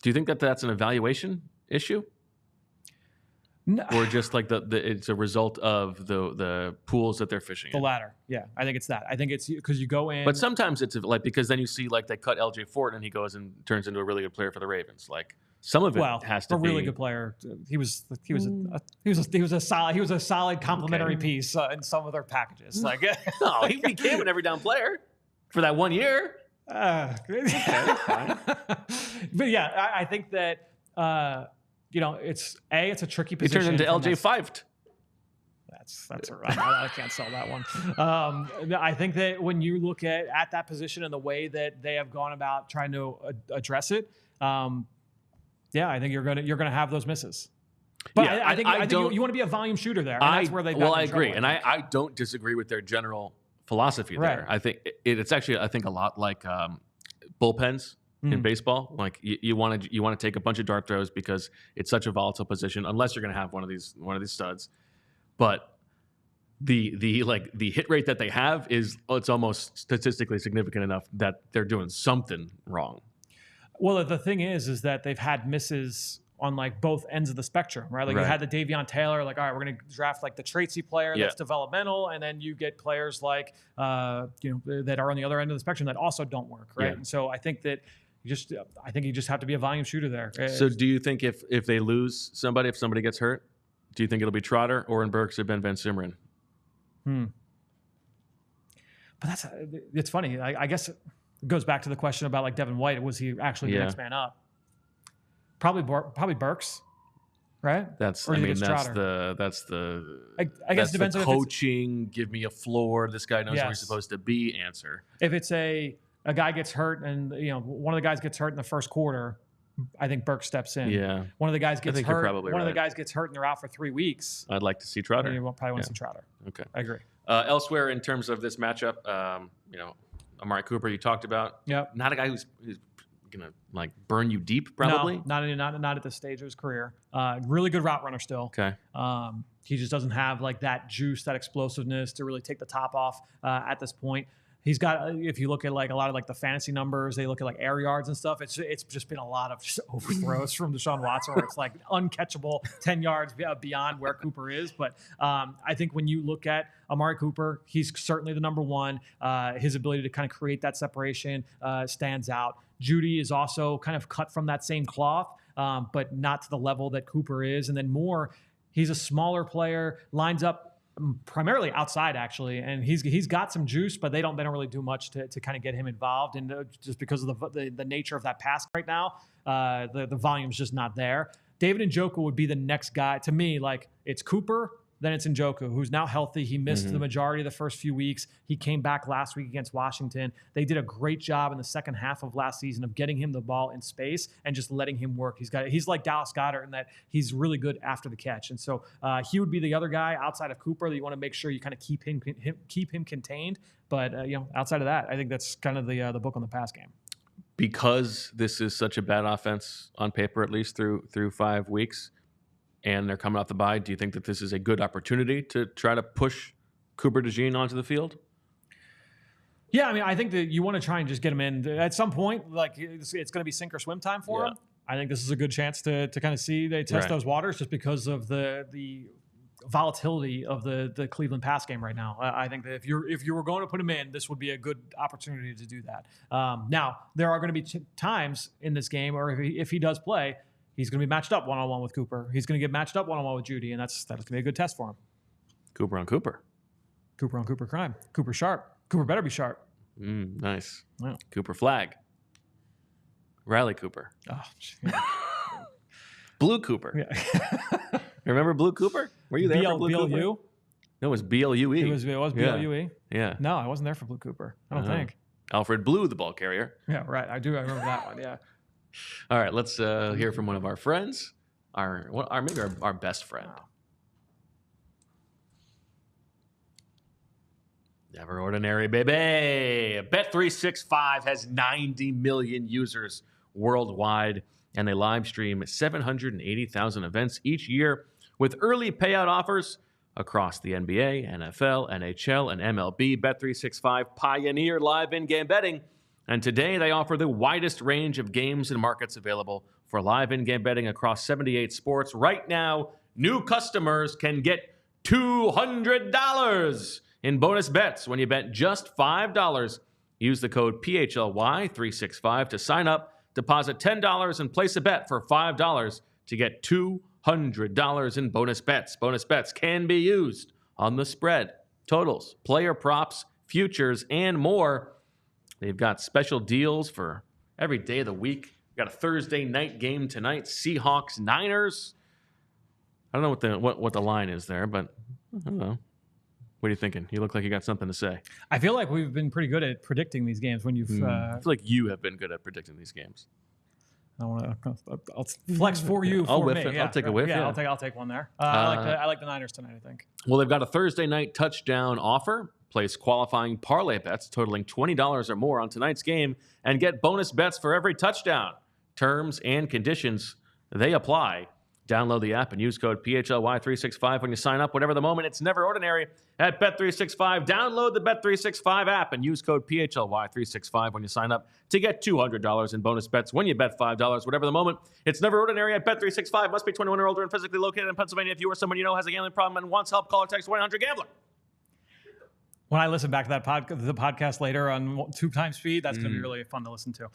Speaker 1: Do you think that that's an evaluation issue?
Speaker 2: No.
Speaker 1: Or just like it's a result of the pools that they're fishing
Speaker 2: in? The latter. Yeah, I think it's that. I think it's because you go in.
Speaker 1: But sometimes it's like, because then you see, like, they cut LJ Fort and he goes and turns into a really good player for the Ravens. Like, some of it has to be
Speaker 2: a really good player. He was a solid complimentary piece in some of their packages. Like,
Speaker 1: no, he became an every down player for that 1 year. Okay, fine.
Speaker 2: But yeah, I think that it's a tricky
Speaker 1: He
Speaker 2: position.
Speaker 1: turned into LJ Fifed.
Speaker 2: That's I can't sell that one. I think that when you look at that position and the way that they have gone about trying to address it, I think you're gonna have those misses. But yeah, I think you want to be a volume shooter there, and that's where they've.
Speaker 1: Well, I agree, and I don't disagree with their general philosophy there.
Speaker 2: Right.
Speaker 1: I think it's actually a lot like bullpens in baseball. Like you want to take a bunch of dart throws because it's such a volatile position, unless you're going to have one of these studs. But the hit rate that they have it's almost statistically significant enough that they're doing something wrong.
Speaker 2: Well, the thing is that they've had misses on like both ends of the spectrum, right? Like you had the Davion Taylor, like, all right, we're going to draft like the Tracy player that's developmental. And then you get players like, that are on the other end of the spectrum that also don't work. Right. Yeah. And so I think that you just have to be a volume shooter there.
Speaker 1: So do you think if they lose somebody, if somebody gets hurt, do you think it'll be Trotter, Oren Burks, or Ben Van Sumeren?
Speaker 2: But it's funny. I guess it goes back to the question about like Devin White. Was he actually the next man up? Probably Burks, right? I guess it depends on
Speaker 1: coaching. Give me a floor. This guy knows where he's supposed to be. Answer.
Speaker 2: If it's a guy gets hurt and one of the guys gets hurt in the first quarter, I think Burks steps in.
Speaker 1: Yeah.
Speaker 2: One of the guys gets hurt.
Speaker 1: One
Speaker 2: of the guys gets hurt and they're out for 3 weeks.
Speaker 1: I'd like to see Trotter.
Speaker 2: You probably want to see Trotter.
Speaker 1: Okay.
Speaker 2: I agree.
Speaker 1: Elsewhere in terms of this matchup, Amari Cooper you talked about.
Speaker 2: Yep.
Speaker 1: Not a guy who's gonna like burn you deep, probably.
Speaker 2: No, not at this stage of his career. Really good route runner still.
Speaker 1: Okay.
Speaker 2: He just doesn't have like that juice, that explosiveness to really take the top off at this point. He's got, if you look at like a lot of like the fantasy numbers, they look at like air yards and stuff. It's just been a lot of just overthrows from Deshaun Watson where it's like uncatchable 10 yards beyond where Cooper is. But I think when you look at Amari Cooper, he's certainly the number one. His ability to kind of create that separation stands out. Judy is also kind of cut from that same cloth, but not to the level that Cooper is. And then he's a smaller player, lines up primarily outside actually, and he's got some juice, but they don't really do much to kind of get him involved, and just because of the nature of that pass right now, the volume's just not there. David Njoku would be the next guy to me. Like it's Cooper, then it's Njoku, who's now healthy. He missed the majority of the first few weeks. He came back last week against Washington. They did a great job in the second half of last season of getting him the ball in space and just letting him work. He's like Dallas Goedert in that he's really good after the catch. And so he would be the other guy outside of Cooper that you want to make sure you kind of keep him contained. But outside of that, I think that's kind of the book on the pass game.
Speaker 1: Because this is such a bad offense on paper, at least through 5 weeks, and they're coming off the bye, do you think that this is a good opportunity to try to push Cooper DeJean onto the field?
Speaker 2: Yeah, I mean, I think that you want to try and just get him in at some point. Like it's going to be sink or swim time for him. I think this is a good chance to kind of see they test those waters just because of the volatility of the Cleveland pass game right now. I think that if you were going to put him in, this would be a good opportunity to do that. Now there are going to be times in this game, or if he does play, he's going to be matched up one-on-one with Cooper. He's going to get matched up one-on-one with Judy, and that's going to be a good test for him.
Speaker 1: Cooper on Cooper.
Speaker 2: Cooper on Cooper crime. Cooper sharp. Cooper better be sharp.
Speaker 1: Nice.
Speaker 2: Yeah.
Speaker 1: Cooper flag. Riley Cooper.
Speaker 2: Oh,
Speaker 1: Blue Cooper.
Speaker 2: Yeah.
Speaker 1: Remember Blue Cooper? Were you there for Blue Cooper?
Speaker 2: BLU?
Speaker 1: No, it was BLUE.
Speaker 2: It was BLUE?
Speaker 1: Yeah.
Speaker 2: No, I wasn't there for Blue Cooper. I don't think.
Speaker 1: Alfred Blue, the ball carrier.
Speaker 2: Yeah, right. I do. I remember that one. Yeah.
Speaker 1: All right, let's hear from one of our friends, maybe our best friend. Wow. Never ordinary, baby. Bet365 has 90 million users worldwide, and they live stream 780,000 events each year with early payout offers across the NBA, NFL, NHL, and MLB. Bet365 pioneered live in-game betting, and today they offer the widest range of games and markets available for live in-game betting across 78 sports. Right now, new customers can get $200 in bonus bets when you bet just $5. Use the code PHLY365 to sign up, deposit $10, and place a bet for $5 to get $200 in bonus bets. Bonus bets can be used on the spread, totals, player props, futures, and more. They've got special deals for every day of the week. We've got a Thursday night game tonight, Seahawks Niners. I don't know what the line is there, but I don't know. What are you thinking? You look like you got something to say.
Speaker 2: I feel like we've been pretty good at predicting these games when you've.
Speaker 1: I feel like you have been good at predicting these games.
Speaker 2: I'll flex for you.
Speaker 1: I'll whiff
Speaker 2: me.
Speaker 1: it.
Speaker 2: Yeah,
Speaker 1: I'll take a whiff.
Speaker 2: Yeah,
Speaker 1: yeah.
Speaker 2: I'll take one there. I like the Niners tonight, I think.
Speaker 1: Well, they've got a Thursday night touchdown offer. Place qualifying parlay bets totaling $20 or more on tonight's game and get bonus bets for every touchdown. Terms and conditions, they apply. Download the app and use code PHLY365 when you sign up. Whatever the moment, it's never ordinary at Bet365. Download the Bet365 app and use code PHLY365 when you sign up to get $200 in bonus bets when you bet $5. Whatever the moment, it's never ordinary at Bet365. Must be 21 or older and physically located in Pennsylvania. If you or someone you know has a gambling problem and wants help, call or text 1-800-GAMBLER.
Speaker 2: When I listen back to the podcast later on 2 times speed, that's going to be really fun to listen to.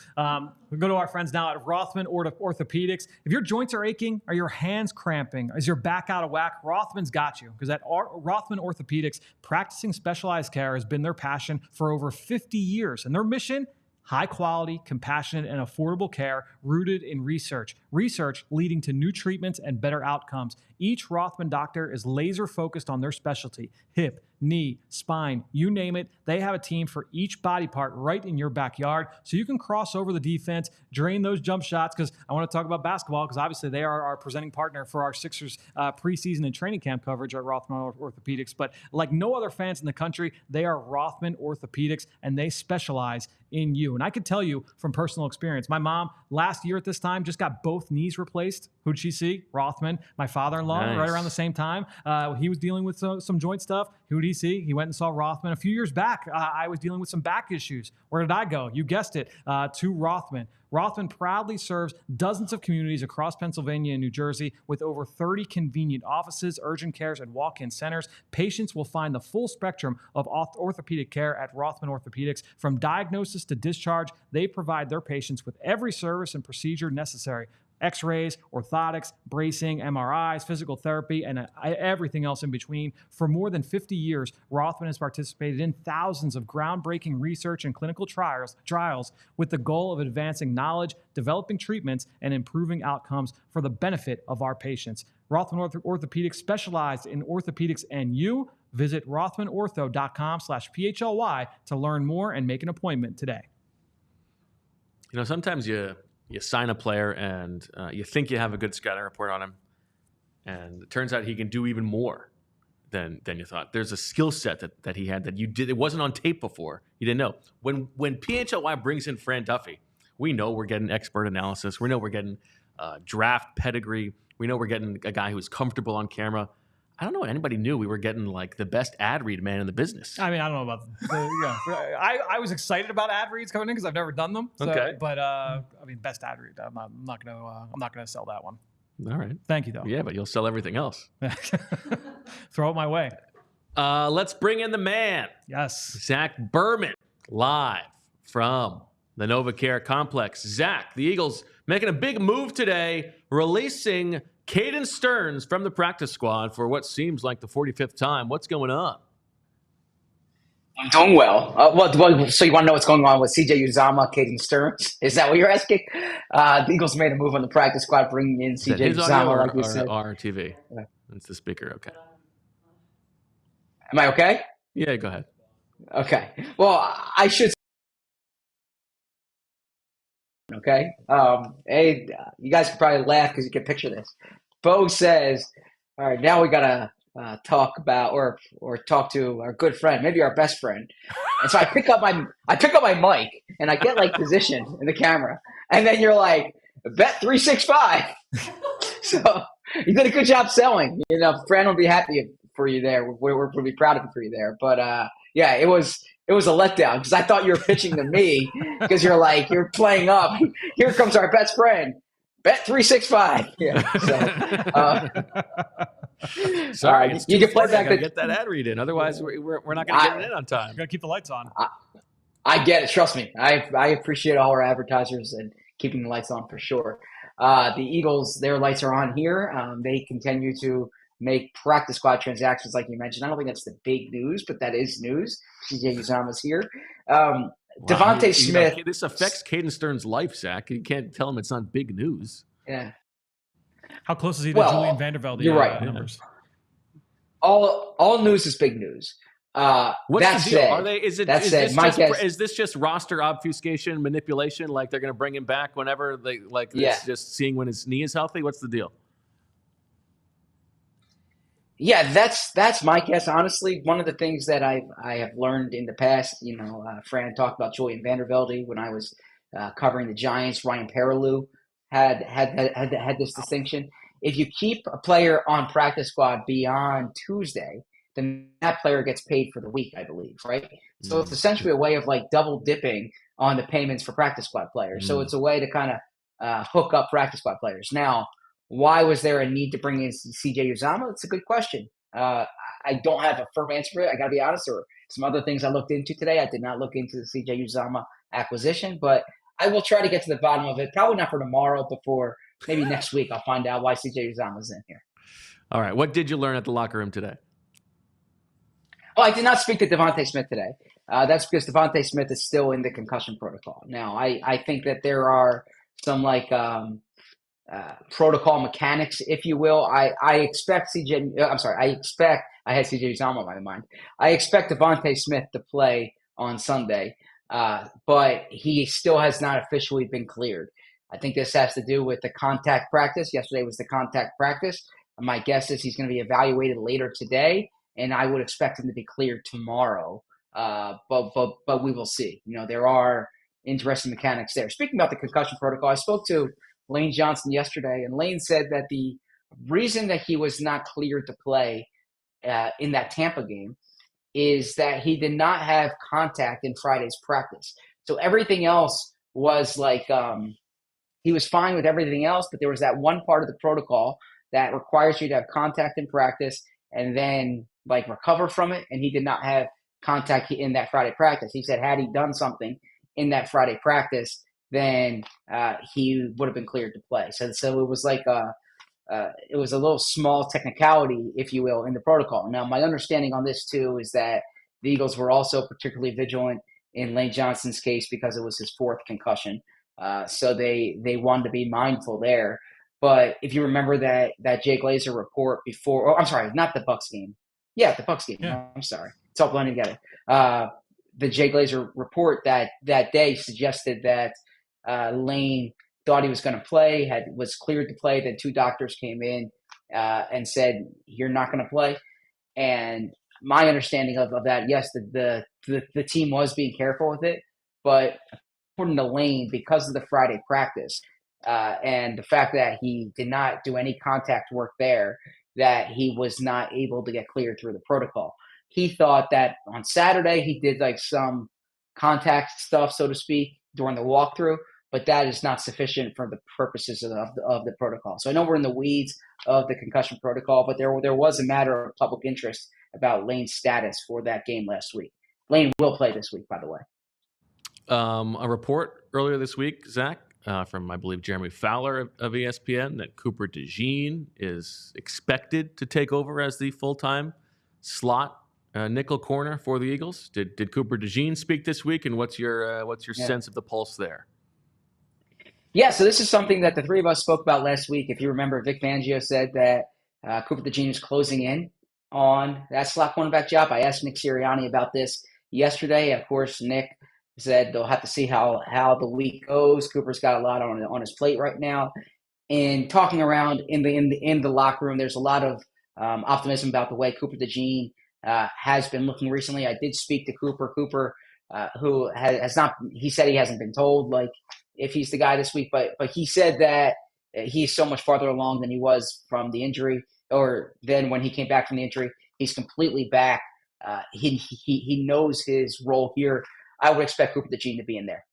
Speaker 2: We go to our friends now at Rothman Orthopedics. If your joints are aching, are your hands cramping, is your back out of whack, Rothman's got you. Because at Rothman Orthopedics, practicing specialized care has been their passion for over 50 years. And their mission, high quality, compassionate, and affordable care rooted in research. Research leading to new treatments and better outcomes. Each Rothman doctor is laser focused on their specialty. Hip, knee, spine, you name it. They have a team for each body part right in your backyard. So you can cross over the defense, drain those jump shots, because I want to talk about basketball, because obviously they are our presenting partner for our Sixers preseason and training camp coverage at Rothman Orthopedics. But like no other fans in the country, they are Rothman Orthopedics, and they specialize in you. And I can tell you from personal experience, my mom last year at this time just got both knees replaced. Who'd she see? Rothman. My father-in-law, right around the same time, he was dealing with some joint stuff. Who did he see? He went and saw Rothman. A few years back, I was dealing with some back issues. Where did I go? You guessed it, to Rothman. Rothman proudly serves dozens of communities across Pennsylvania and New Jersey with over 30 convenient offices, urgent cares, and walk-in centers. Patients will find the full spectrum of orthopedic care at Rothman Orthopedics. From diagnosis to discharge, they provide their patients with every service and procedure necessary. X-rays, orthotics, bracing, MRIs, physical therapy, and everything else in between. For more than 50 years, Rothman has participated in thousands of groundbreaking research and clinical trials with the goal of advancing knowledge, developing treatments, and improving outcomes for the benefit of our patients. Rothman Orthopedics specialized in orthopedics and you. Visit rothmanortho.com/PHLY to learn more and make an appointment today.
Speaker 1: You know, sometimes you sign a player and you think you have a good scouting report on him, and it turns out he can do even more than you thought. There's a skill set that he had that you did. It wasn't on tape before. You didn't know. When PHLY brings in Fran Duffy, we know we're getting expert analysis. We know we're getting draft pedigree. We know we're getting a guy who's comfortable on camera. I don't know if anybody knew we were getting like the best ad read man in the business.
Speaker 2: I mean, I don't know about I was excited about ad reads coming in because I've never done them. So,
Speaker 1: okay,
Speaker 2: but I mean, best ad read. I'm not gonna sell that one.
Speaker 1: All right.
Speaker 2: Thank you though.
Speaker 1: Yeah, but you'll sell everything else.
Speaker 2: Throw it my way.
Speaker 1: Let's bring in the man.
Speaker 2: Yes,
Speaker 1: Zach Berman, live from the NovaCare complex. Zach, the Eagles making a big move today, releasing Caden Stearns from the practice squad for what seems like the 45th time. What's going on?
Speaker 3: I'm doing well. So you want to know what's going on with CJ Uzomah, Caden Stearns? Is that what you're asking? The Eagles made a move on the practice squad, bringing in CJ Uzomah, like you said.
Speaker 1: Or TV? Yeah. It's the speaker. Okay.
Speaker 3: Am I okay?
Speaker 1: Yeah, go ahead.
Speaker 3: Okay. Well, I should. Okay. Hey, you guys can probably laugh because you can picture this. Bo says, "All right, now we gotta talk about or talk to our good friend, maybe our best friend." And so I pick up my mic and I get like positioned in the camera, and then you're like, "Bet365." So you did a good job selling. You know, Fran will be happy for you there. We'll be proud of you for you there. But yeah, it was a letdown because I thought you were pitching to me because you're playing up. Here comes our best friend. Bet365. Yeah. So,
Speaker 1: sorry,
Speaker 3: you can play back.
Speaker 1: Get that ad read in. Otherwise, we're not going to get it in on time.
Speaker 2: You got to keep the lights on.
Speaker 3: I get it. Trust me. I appreciate all our advertisers and keeping the lights on for sure. The Eagles, their lights are on here. They continue to make practice squad transactions, like you mentioned. I don't think that's the big news, but that is news. CJ Uzomah's here. DeVonta Smith.
Speaker 1: This affects Caden Stern's life, Zach. You can't tell him it's not big news.
Speaker 3: Yeah.
Speaker 2: How close is he to Julian Vandervelde?
Speaker 3: You're right.
Speaker 2: Numbers?
Speaker 3: All news is big news.
Speaker 1: What's
Speaker 3: that
Speaker 1: the deal?
Speaker 3: said,
Speaker 1: Is this just roster obfuscation, manipulation? Like they're going to bring him back whenever it's just seeing when his knee is healthy? What's the deal?
Speaker 3: Yeah, that's my guess. Honestly, one of the things that I have learned in the past, Fran talked about Julian Vandervelde when I was covering the Giants. Ryan Perrilloux had this distinction. If you keep a player on practice squad beyond Tuesday, then that player gets paid for the week, I believe, right? So it's essentially a way of like double dipping on the payments for practice squad players. So it's a way to kind of hook up practice squad players. Now, why was there a need to bring in CJ Uzomah? It's a good question. I don't have a firm answer for it. I got to be honest. There were some other things I looked into today. I did not look into the CJ Uzomah acquisition, but I will try to get to the bottom of it. Probably not for tomorrow, but for maybe next week. I'll find out why CJ Uzomah is in here. All
Speaker 1: right. What did you learn at the locker room today?
Speaker 3: Oh, I did not speak to DeVonta Smith today. That's because DeVonta Smith is still in the concussion protocol. Now, I think that there are some protocol mechanics, if you will. I expect I had CJ Uzomah on my mind. I expect DeVonta Smith to play on Sunday, but he still has not officially been cleared. I think this has to do with the contact practice. Yesterday was the contact practice. My guess is he's going to be evaluated later today, and I would expect him to be cleared tomorrow. But we will see. There are interesting mechanics there. Speaking about the concussion protocol, I spoke to Lane Johnson yesterday, and Lane said that the reason that he was not cleared to play in that Tampa game is that he did not have contact in Friday's practice. So everything else was he was fine with everything else, but there was that one part of the protocol that requires you to have contact in practice and then recover from it, and he did not have contact in that Friday practice. He said had he done something in that Friday practice, then he would have been cleared to play. So it was it was a little small technicality, if you will, in the protocol. Now, my understanding on this too is that the Eagles were also particularly vigilant in Lane Johnson's case because it was his fourth concussion. So they wanted to be mindful there. But if you remember that Jay Glazer report before, I'm sorry, not the Bucs game. Yeah, the Bucs game. Yeah. I'm sorry. It's all blending together. The Jay Glazer report that day suggested that Lane thought he was going to play, was cleared to play. Then two doctors came in and said, you're not going to play. And my understanding of that, yes, the team was being careful with it. But according to Lane, because of the Friday practice and the fact that he did not do any contact work there, that he was not able to get cleared through the protocol. He thought that on Saturday he did some contact stuff, so to speak, during the walkthrough, but that is not sufficient for the purposes of the protocol. So I know we're in the weeds of the concussion protocol, but there was a matter of public interest about Lane's status for that game last week. Lane will play this week, by the way.
Speaker 1: A report earlier this week, Zach, from I believe Jeremy Fowler of ESPN, that Cooper DeJean is expected to take over as the full-time slot nickel corner for the Eagles. Did Cooper DeJean speak this week, and what's your sense of the pulse there?
Speaker 3: Yeah, so this is something that the three of us spoke about last week. If you remember, Vic Fangio said that Cooper DeJean is closing in on that slot cornerback job. I asked Nick Sirianni about this yesterday. Of course, Nick said they'll have to see how the week goes. Cooper's got a lot on his plate right now. And talking around in the locker room, there's a lot of optimism about the way Cooper DeJean has been looking recently. I did speak to Cooper. Cooper, who has not, he said he hasn't been told if he's the guy this week, but he said that he's so much farther along than he was from the injury, or then when he came back from the injury. He's completely back. He knows his role here. I would expect Cooper DeJean to be in there.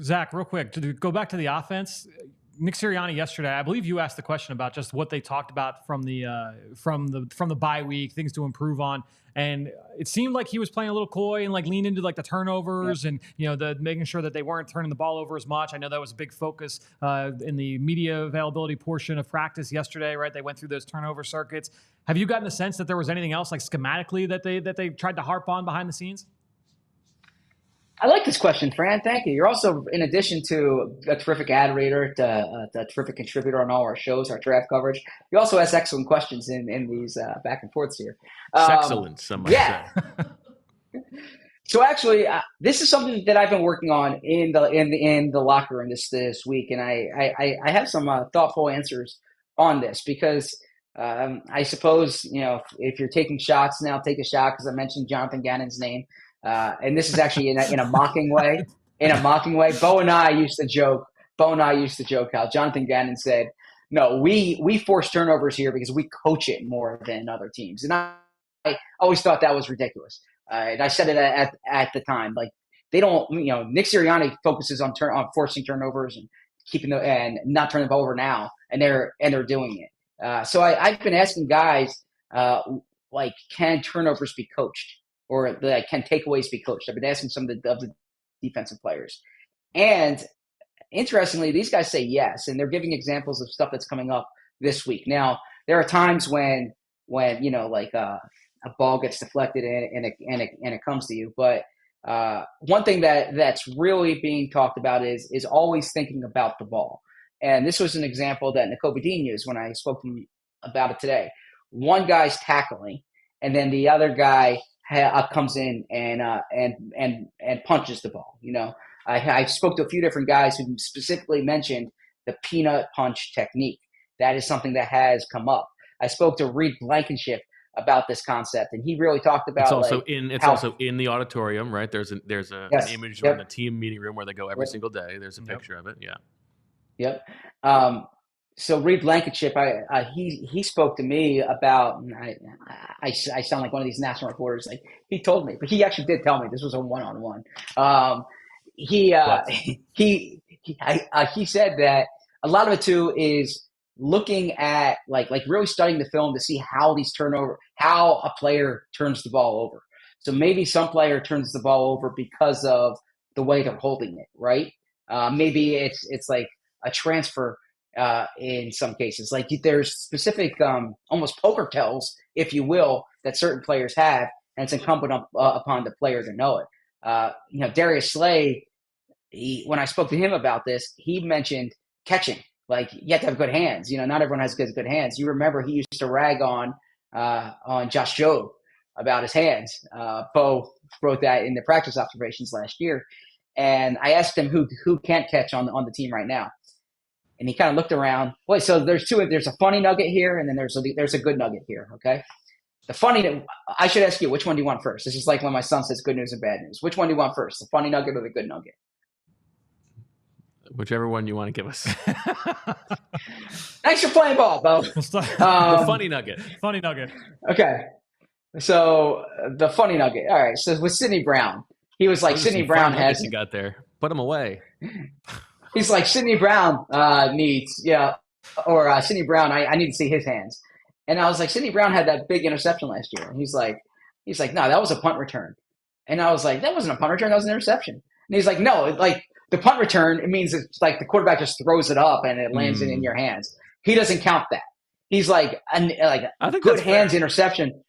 Speaker 2: Zach, real quick, to go back to the offense, Nick Sirianni yesterday, I believe you asked the question about just what they talked about from the bye week, things to improve on, and it seemed like he was playing a little coy and lean into the turnovers and the making sure that they weren't turning the ball over as much. I know that was a big focus in the media availability portion of practice yesterday. Right, they went through those turnover circuits. Have you gotten the sense that there was anything else schematically that they tried to harp on behind the scenes?
Speaker 3: I like this question, Fran. Thank you. You're also, in addition to a terrific ad reader, a terrific contributor on all our shows, our draft coverage, you also ask excellent questions in these back and forths here.
Speaker 1: Excellent, some might say.
Speaker 3: So actually, this is something that I've been working on in the locker room this week, and I have some thoughtful answers on this because I suppose if you're taking shots now, take a shot because I mentioned Jonathan Gannon's name, and this is actually in a mocking way. In a mocking way, Bo and I used to joke how Jonathan Gannon said, "No, we force turnovers here because we coach it more than other teams," and I always thought that was ridiculous. And I said it at the time, like they don't, Nick Sirianni focuses on forcing turnovers and keeping and not turning the ball over now, and they're doing it. So I've been asking guys, like, can turnovers be coached, or can takeaways be coached? I've been asking some of the defensive players, and interestingly, these guys say yes, and they're giving examples of stuff that's coming up this week. Now, there are times when a ball gets deflected and it comes to you. But one thing that's really being talked about is always thinking about the ball. And this was an example that Nakobe Dean used when I spoke to him about it today. One guy's tackling, and then the other guy comes in and punches the ball. I spoke to a few different guys who specifically mentioned the peanut punch technique. That is something that has come up. I spoke to Reed Blankenship about this concept, and he really talked about
Speaker 1: also in the auditorium, right? There's an image in the team meeting room where they go every single day. There's a picture of it. Yeah.
Speaker 3: Yep. So Reed Blankenship, he spoke to me about. I sound like one of these national reporters. Like he told me, but he actually did tell me this was a one-on-one. He said that a lot of it too is looking at like really studying the film to see how a player turns the ball over. So maybe some player turns the ball over because of the way they're holding it, right? Maybe it's like a transfer in some cases. Like there's specific almost poker tells, if you will, that certain players have, and it's incumbent upon the player to know it. Darius Slay, when I spoke to him about this, he mentioned catching. Like you have to have good hands. Not everyone has good hands. You remember he used to rag on Josh Jobe about his hands. Bo wrote that in the practice observations last year, and I asked him who can't catch on the team right now, and he kind of looked around. Wait, so there's two. There's a funny nugget here, and then there's a good nugget here. Okay, the funny. I should ask you, which one do you want first? This is like when my son says good news and bad news. Which one do you want first, the funny nugget or the good nugget?
Speaker 1: Whichever one you want to give us.
Speaker 3: Thanks for playing ball, Bo.
Speaker 1: The funny nugget.
Speaker 2: Funny nugget.
Speaker 3: Okay. So the funny nugget. All right. So with Sidney Brown, he was like, Sidney Brown has.
Speaker 1: You got there. Put him away.
Speaker 3: He's like, Sidney Brown needs, or Sidney Brown, I need to see his hands. And I was like, Sidney Brown had that big interception last year. And he's like, no, that was a punt return. And I was like, that wasn't a punt return. That was an interception. And he's like, no, like, the punt return, it means it's like the quarterback just throws it up and it lands in your hands. He doesn't count that. He's like a good hands interception.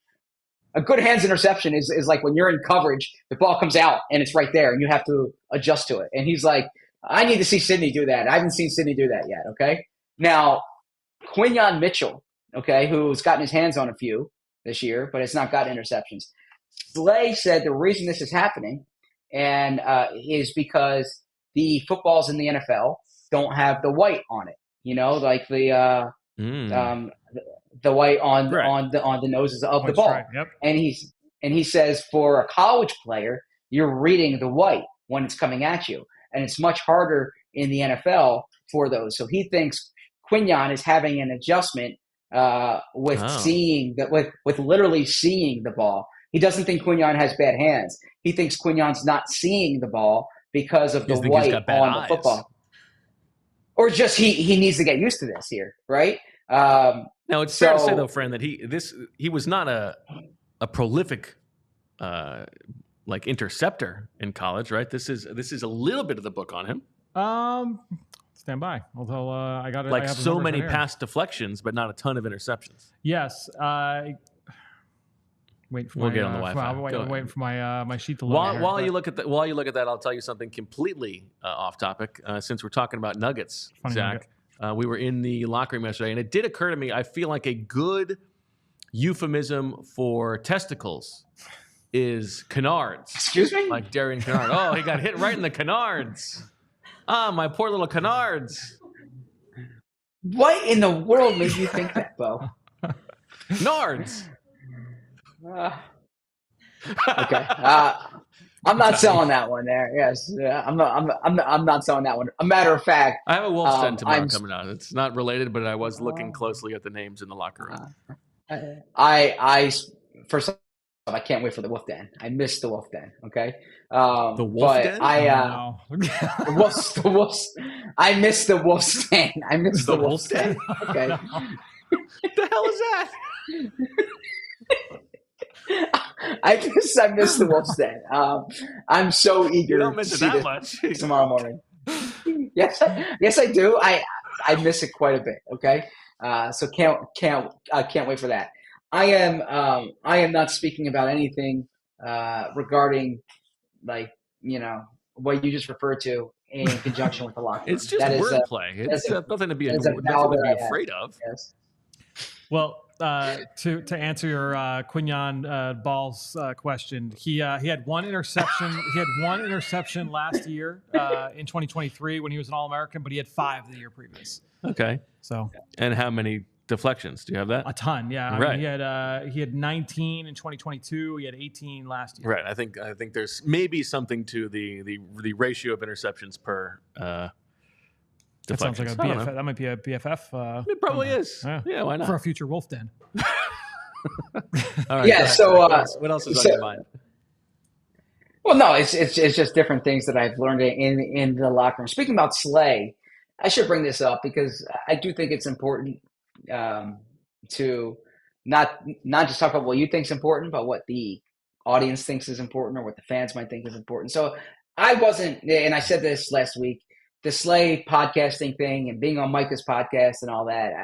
Speaker 3: A good hands interception is like when you're in coverage, the ball comes out and it's right there and you have to adjust to it. And he's like, I need to see Sidney do that. I haven't seen Sidney do that yet. Okay. Now, Quinyon Mitchell, okay, who's gotten his hands on a few this year, but has not got interceptions. Slay said the reason this is happening and is because the footballs in the NFL don't have the white on it, like the white on the noses of the ball. Right. Yep. And he says for a college player, you're reading the white when it's coming at you, and it's much harder in the NFL for those. So he thinks Quinyon is having an adjustment with seeing that with literally seeing the ball. He doesn't think Quinyon has bad hands. He thinks Quinyon's not seeing the ball because of the white on the football. Or just he needs to get used to this here, right?
Speaker 1: Now, it's fair to say, though, Fran, that he was not a prolific interceptor in college, right? This is a little bit of the book on him.
Speaker 2: Stand by. Although I got
Speaker 1: like so many pass deflections, but not a ton of interceptions.
Speaker 2: Yes.
Speaker 1: We'll get on the Wi-Fi.
Speaker 2: I'm waiting for my sheet to load.
Speaker 1: While you look at that, I'll tell you something completely off topic. Since we're talking about Nuggets, Zach, we were in the locker room yesterday, and it did occur to me. I feel like a good euphemism for testicles is canards.
Speaker 3: Excuse me?
Speaker 1: Like Darian Kennard. Oh, he got hit right in the canards. Ah, my poor little canards.
Speaker 3: What in the world made you think that, Bo?
Speaker 1: Nards.
Speaker 3: Okay. I'm not selling that one there. Yes. I'm not selling that one. A matter of fact,
Speaker 1: I have a Wolf's Den tomorrow coming out. It's not related, but I was looking closely at the names in the locker room.
Speaker 3: I first off, I can't wait for the Wolf Den. I missed the Wolf Den. Okay.
Speaker 1: The Wolf Den?
Speaker 3: The Wolf's. I missed the Wolf's Den. I missed the Wolf's Den. Okay.
Speaker 1: What the hell is that?
Speaker 3: I missed the Wolf's Den. I'm so eager
Speaker 1: to see
Speaker 3: that
Speaker 1: much
Speaker 3: tomorrow morning. Yes, I do. I miss it quite a bit. Okay, so can't wait for that. I am not speaking about anything regarding what you just referred to in conjunction with the locker room.
Speaker 1: It's just wordplay. It's nothing to be afraid of.
Speaker 3: Yes.
Speaker 2: Well, to answer your Quinyon Balls question, he had one interception. He had one interception last year in 2023 when he was an All-American, but he had 5 the year previous.
Speaker 1: Okay.
Speaker 2: So.
Speaker 1: And how many deflections? Do you have that?
Speaker 2: A ton, yeah.
Speaker 1: Right.
Speaker 2: I mean, he had 19 in 2022. He had 18 last year.
Speaker 1: Right. I think there's maybe something to the ratio of interceptions per.
Speaker 2: That sounds like a BFF. That might be a BFF.
Speaker 1: It probably is. Yeah, why not?
Speaker 2: For a future Wolf Den.
Speaker 1: All right,
Speaker 3: yeah. So
Speaker 1: what else is on your mind?
Speaker 3: Well, no, it's just different things that I've learned in the locker room. Speaking about Slay, I should bring this up because I do think it's important to not just talk about what you think is important, but what the audience thinks is important or what the fans might think is important. So I wasn't, and I said this last week, the Slay podcasting thing and being on Micah's podcast and all that,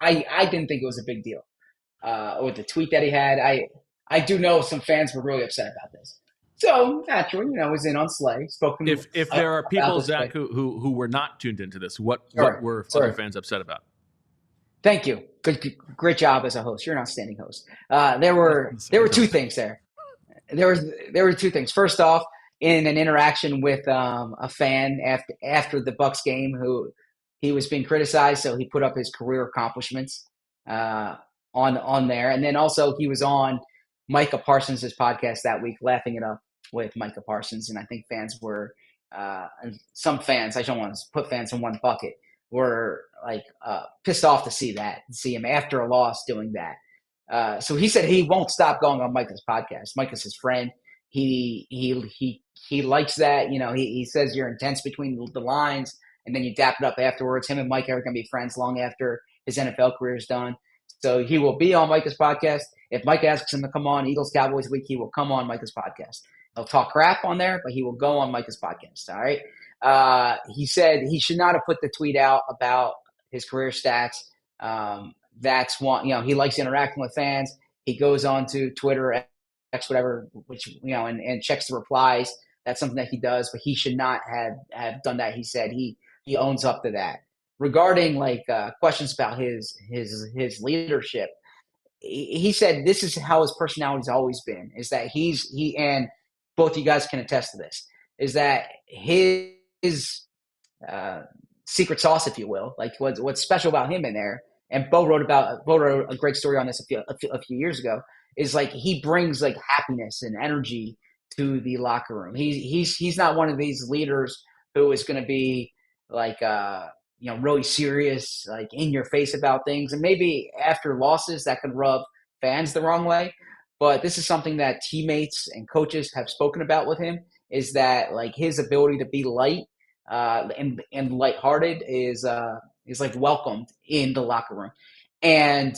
Speaker 3: I didn't think it was a big deal. With the tweet that he had, I do know some fans were really upset about this. So naturally, I was in on Slay. Spoken.
Speaker 1: If there are people, Zach, who were not tuned into this, what were other fans upset about?
Speaker 3: Thank you. Great job as a host. You're an outstanding host. There were 2 things there. There were 2 things. First off, in an interaction with a fan after the Bucks game, who he was being criticized, so he put up his career accomplishments on there, and then also he was on Micah Parsons' podcast that week, laughing it up with Micah Parsons, and I think fans were some fans. I don't want to put fans in one bucket. Were pissed off to see him after a loss doing that. So he said he won't stop going on Micah's podcast. Micah's his friend. He likes that. He says you're intense between the lines, and then you dap it up afterwards. Him and Micah are going to be friends long after his NFL career is done. So he will be on Micah's podcast. If Micah asks him to come on Eagles Cowboys Week, he will come on Micah's podcast. He'll talk crap on there, but he will go on Micah's podcast. All right. He said he should not have put the tweet out about his career stats. That's one. He likes interacting with fans. He goes on to Twitter, X, whatever, which and checks the replies. That's something that he does, but he should not have done that. He said he owns up to that. Regarding questions about his leadership, he said this is how his personality's always been. Is that he and both of you guys can attest to this. Is that his secret sauce, if you will, what's special about him in there. And Bo wrote a great story on this a few years ago. Is he brings happiness and energy to the locker room. He's not one of these leaders who is going to be really serious, in your face about things. And maybe after losses that could rub fans the wrong way. But this is something that teammates and coaches have spoken about with him, is that his ability to be light and lighthearted is welcomed in the locker room. And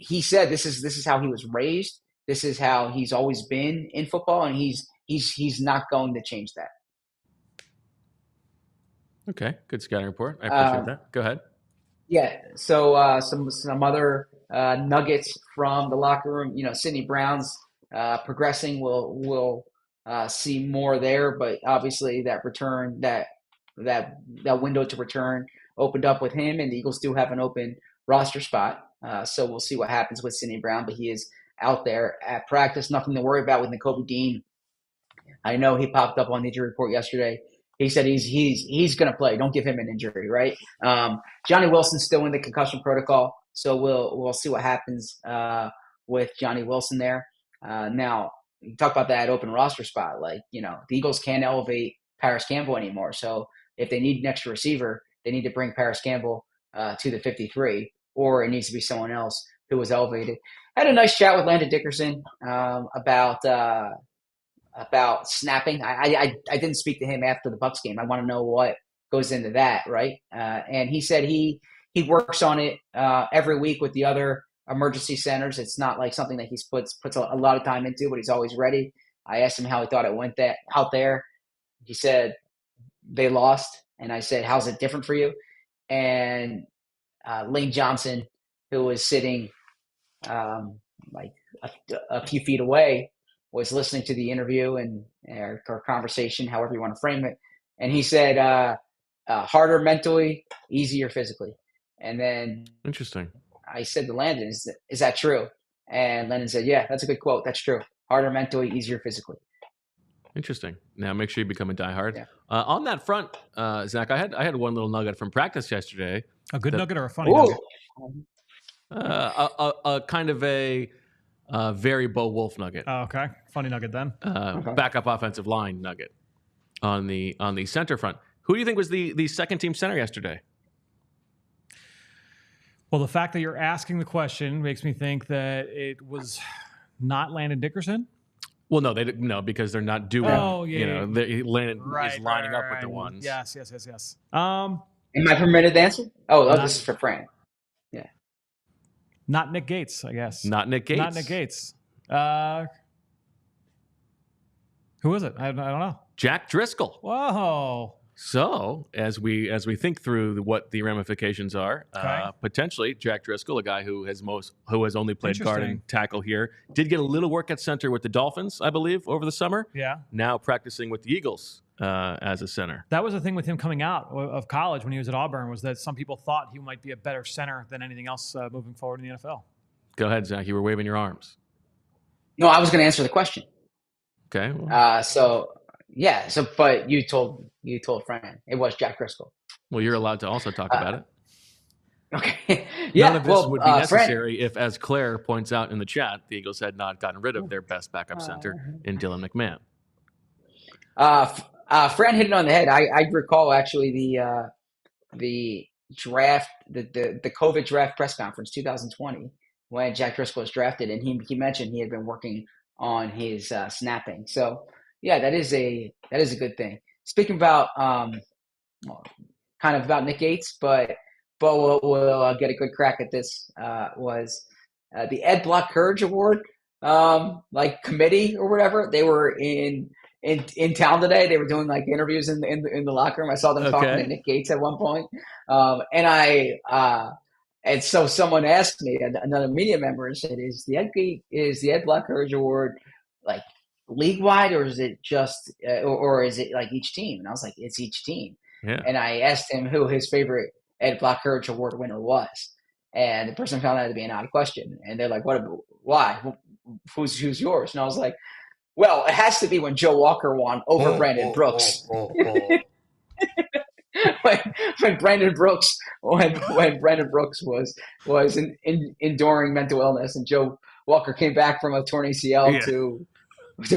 Speaker 3: he said this is how he was raised. This is how he's always been in football, and he's not going to change that.
Speaker 1: Okay, good scouting report. I appreciate that. Go ahead.
Speaker 3: Yeah. So some other nuggets from the locker room. Sidney Brown's progressing. We'll see more there, but obviously that return, that window to return opened up with him, and the Eagles do have an open roster spot. So we'll see what happens with Sidney Brown, but he is out there at practice. Nothing to worry about with Nakobe Dean. I know he popped up on the injury report yesterday. He said he's going to play. Don't give him an injury, right? Johnny Wilson's still in the concussion protocol, so we'll see what happens with Johnny Wilson there. Now, you talk about that open roster spot. The Eagles can't elevate Paris Campbell anymore. So if they need an extra receiver, they need to bring Paris Campbell to the 53, or it needs to be someone else who was elevated. I had a nice chat with Landon Dickerson about snapping. I didn't speak to him after the Bucs game. I want to know what goes into that, right? And he said he works on it every week with the other emergency centers. It's not like something that he puts a lot of time into, but he's always ready. I asked him how he thought it went out there. He said they lost, and I said, how's it different for you? And Lane Johnson, who was sitting a few feet away, was listening to the interview and or conversation, however you want to frame it. And he said, harder mentally, easier physically. And then
Speaker 1: interesting.
Speaker 3: I said to Landon, is that true? And Landon said, yeah, that's a good quote. That's true. Harder mentally, easier physically.
Speaker 1: Interesting. Now make sure you become a diehard.
Speaker 3: Yeah.
Speaker 1: On that front, Zach, I had one little nugget from practice yesterday.
Speaker 2: A good nugget or a funny nugget?
Speaker 1: A kind of a very Bo Wulf nugget.
Speaker 2: Oh, okay. Funny nugget then.
Speaker 3: Okay.
Speaker 1: Backup offensive line nugget on the center front. Who do you think was the second team center yesterday?
Speaker 2: Well, the fact that you're asking the question makes me think that it was not Landon Dickerson.
Speaker 1: Well, no, they didn't. No, because they're not doing.
Speaker 2: Oh, yeah.
Speaker 1: Landon is lining up with the ones.
Speaker 2: Yes.
Speaker 3: Am I permitted to answer? This is for Fran. Yeah.
Speaker 2: Not Nick Gates, I guess.
Speaker 1: Not Nick Gates.
Speaker 2: Who is it? I don't know.
Speaker 1: Jack Driscoll.
Speaker 2: Whoa.
Speaker 1: So as we think through what the ramifications are, potentially Jack Driscoll, a guy who has only played guard and tackle here, did get a little work at center with the Dolphins, I believe, over the summer.
Speaker 2: Yeah.
Speaker 1: Now practicing with the Eagles as a center.
Speaker 2: That was the thing with him coming out of college when he was at Auburn, was that some people thought he might be a better center than anything else moving forward in the NFL.
Speaker 1: Go ahead, Zach. You were waving your arms.
Speaker 3: No, I was going to answer the question.
Speaker 1: Okay.
Speaker 3: But you told Fran it was Jack Driscoll.
Speaker 1: Well, you're allowed to also talk about it.
Speaker 3: Okay. Yeah.
Speaker 1: None of this would be necessary if, as Claire points out in the chat, the Eagles had not gotten rid of their best backup center in Dylan McMahon.
Speaker 3: Fran hit it on the head. I recall actually the draft, the COVID draft press conference 2020 when Jack Driscoll was drafted, and he mentioned he had been working on his snapping. So yeah, that is a good thing. Speaking about kind of about Nick Gates, but Bo will get a good crack at this. Was the Ed Block Courage Award committee or whatever? They were in town today. They were doing interviews in the locker room. I saw them talking to Nick Gates at one point. And so someone asked me, another media member, and said, "Is the Ed Block Courage Award league wide, or is it just, or is it each team?" And I was like, "It's each team."
Speaker 1: Yeah.
Speaker 3: And I asked him who his favorite Ed Block Courage Award winner was, and the person found that to be an odd question. And they're like, why? Who's yours? And I was like, well, it has to be when Joe Walker won over Brandon Brooks. when Brandon Brooks was enduring mental illness, and Joe Walker came back from a torn ACL to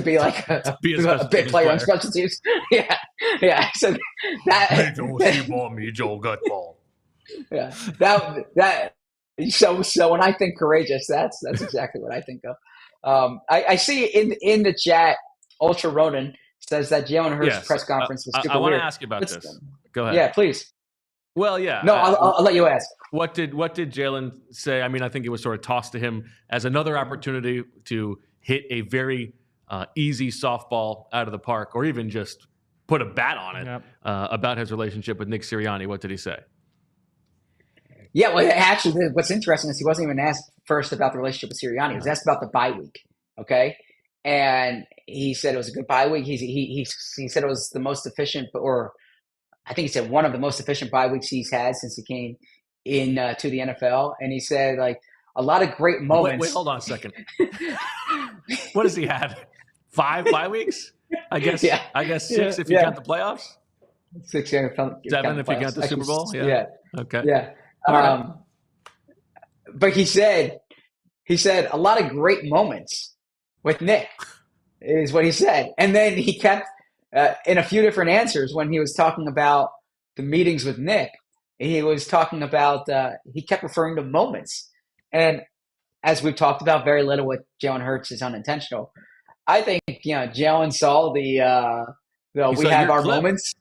Speaker 3: be a big player on special teams. Yeah. So that
Speaker 1: Joe Gutball.
Speaker 3: Yeah, that. So when I think courageous, that's exactly what I think of. I see in the chat, Ultra Ronan says that Jalen Hurts' press conference was super
Speaker 1: I want
Speaker 3: weird.
Speaker 1: to ask you about this. Go ahead.
Speaker 3: Yeah, please.
Speaker 1: Well, yeah.
Speaker 3: No, I'll let you ask.
Speaker 1: What did Jalen say? I mean, I think it was sort of tossed to him as another opportunity to hit a very easy softball out of the park, or even just put a bat on it. Yep. About his relationship with Nick Sirianni. What did he say?
Speaker 3: Yeah, well, actually, what's interesting is he wasn't even asked first about the relationship with Sirianni. He was asked about the bye week, okay? And he said it was a good bye week. He said it was the most efficient, or I think he said one of the most efficient bye weeks he's had since he came in to the NFL. And he said, like, a lot of great moments.
Speaker 1: Wait, hold on a second. What has he had? 5 bye weeks? I guess 6 if you count the playoffs.
Speaker 3: 6
Speaker 1: 7 if you count the Super Bowl. Yeah. Okay.
Speaker 3: Yeah. But he said a lot of great moments with Nick is what he said. And then he kept in a few different answers when he was talking about the meetings with Nick, he was talking about he kept referring to moments. And as we've talked about, very little with Jalen Hurts is unintentional. I think, Jalen saw we have our clip. Moments.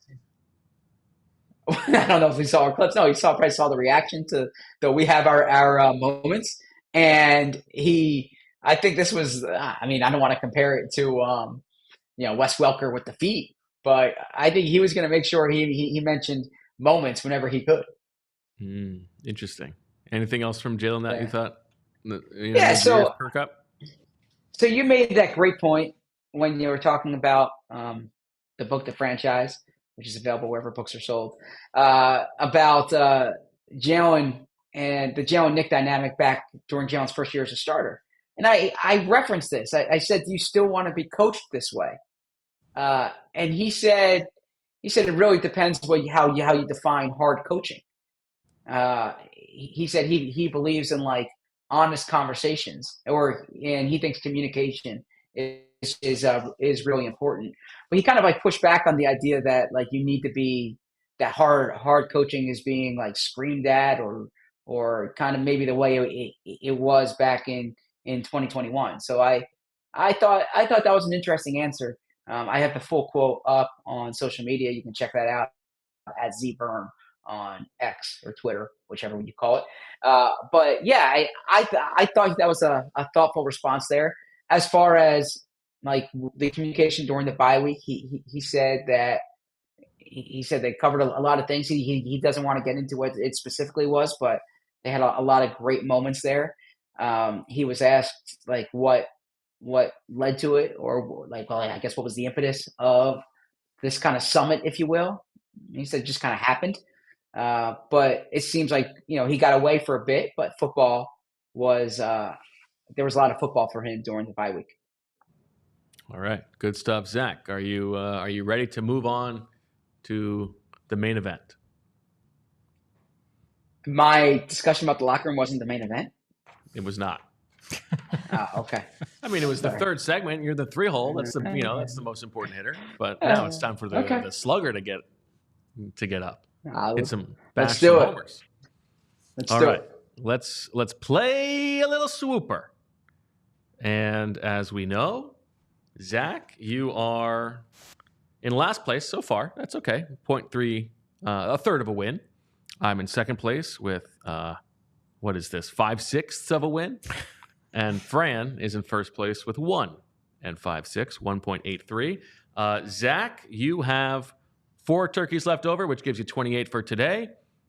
Speaker 3: I don't know if he saw our clips. No, probably saw the reaction to the we have our moments. And I think this was, I don't want to compare it to, Wes Welker with the feet, but I think he was going to make sure he mentioned moments whenever he could.
Speaker 1: Interesting. Anything else from Jalen that you thought?
Speaker 3: So you made that great point when you were talking about the book, The Franchise, which is available wherever books are sold, about Jalen and the Jalen-Nick dynamic back during Jalen's first year as a starter. And I referenced this. I said, do you still want to be coached this way? And he said it really depends how you define hard coaching. He said he believes in like honest conversations, and he thinks communication is really important. But he kind of like pushed back on the idea that like you need to be that hard coaching is being like screamed at or kind of maybe the way it was back in 2021. So I thought that was an interesting answer. I have the full quote up on social media. You can check that out at ZBerm on X or Twitter, whichever one you call it. But yeah, I thought that was a thoughtful response there. As far as like the communication during the bye week, he said they covered a lot of things. He doesn't want to get into what it specifically was, but they had a lot of great moments there. He was asked like what led to it, or like, well, I guess what was the impetus of this kind of summit, if you will. He said it just kind of happened. But it seems like, he got away for a bit, but football was there was a lot of football for him during the bye week.
Speaker 1: All right. Good stuff. Zach, are you ready to move on to the main event?
Speaker 3: My discussion about the locker room wasn't the main event?
Speaker 1: It was not.
Speaker 3: Okay.
Speaker 1: It was the third segment. You're the 3-hole. That's that's the most important hitter. But now it's time for the slugger to get up. Hit some
Speaker 3: let's do it.
Speaker 1: Homers. All right. Let's play a little swooper. And as we know, Zach, you are in last place so far. That's okay. 0.3, a third of a win. I'm in second place with, 5/6 of a win. And Fran is in first place with 1 and 5/6, 1.83. Zach, you have 4 turkeys left over, which gives you 28 for today.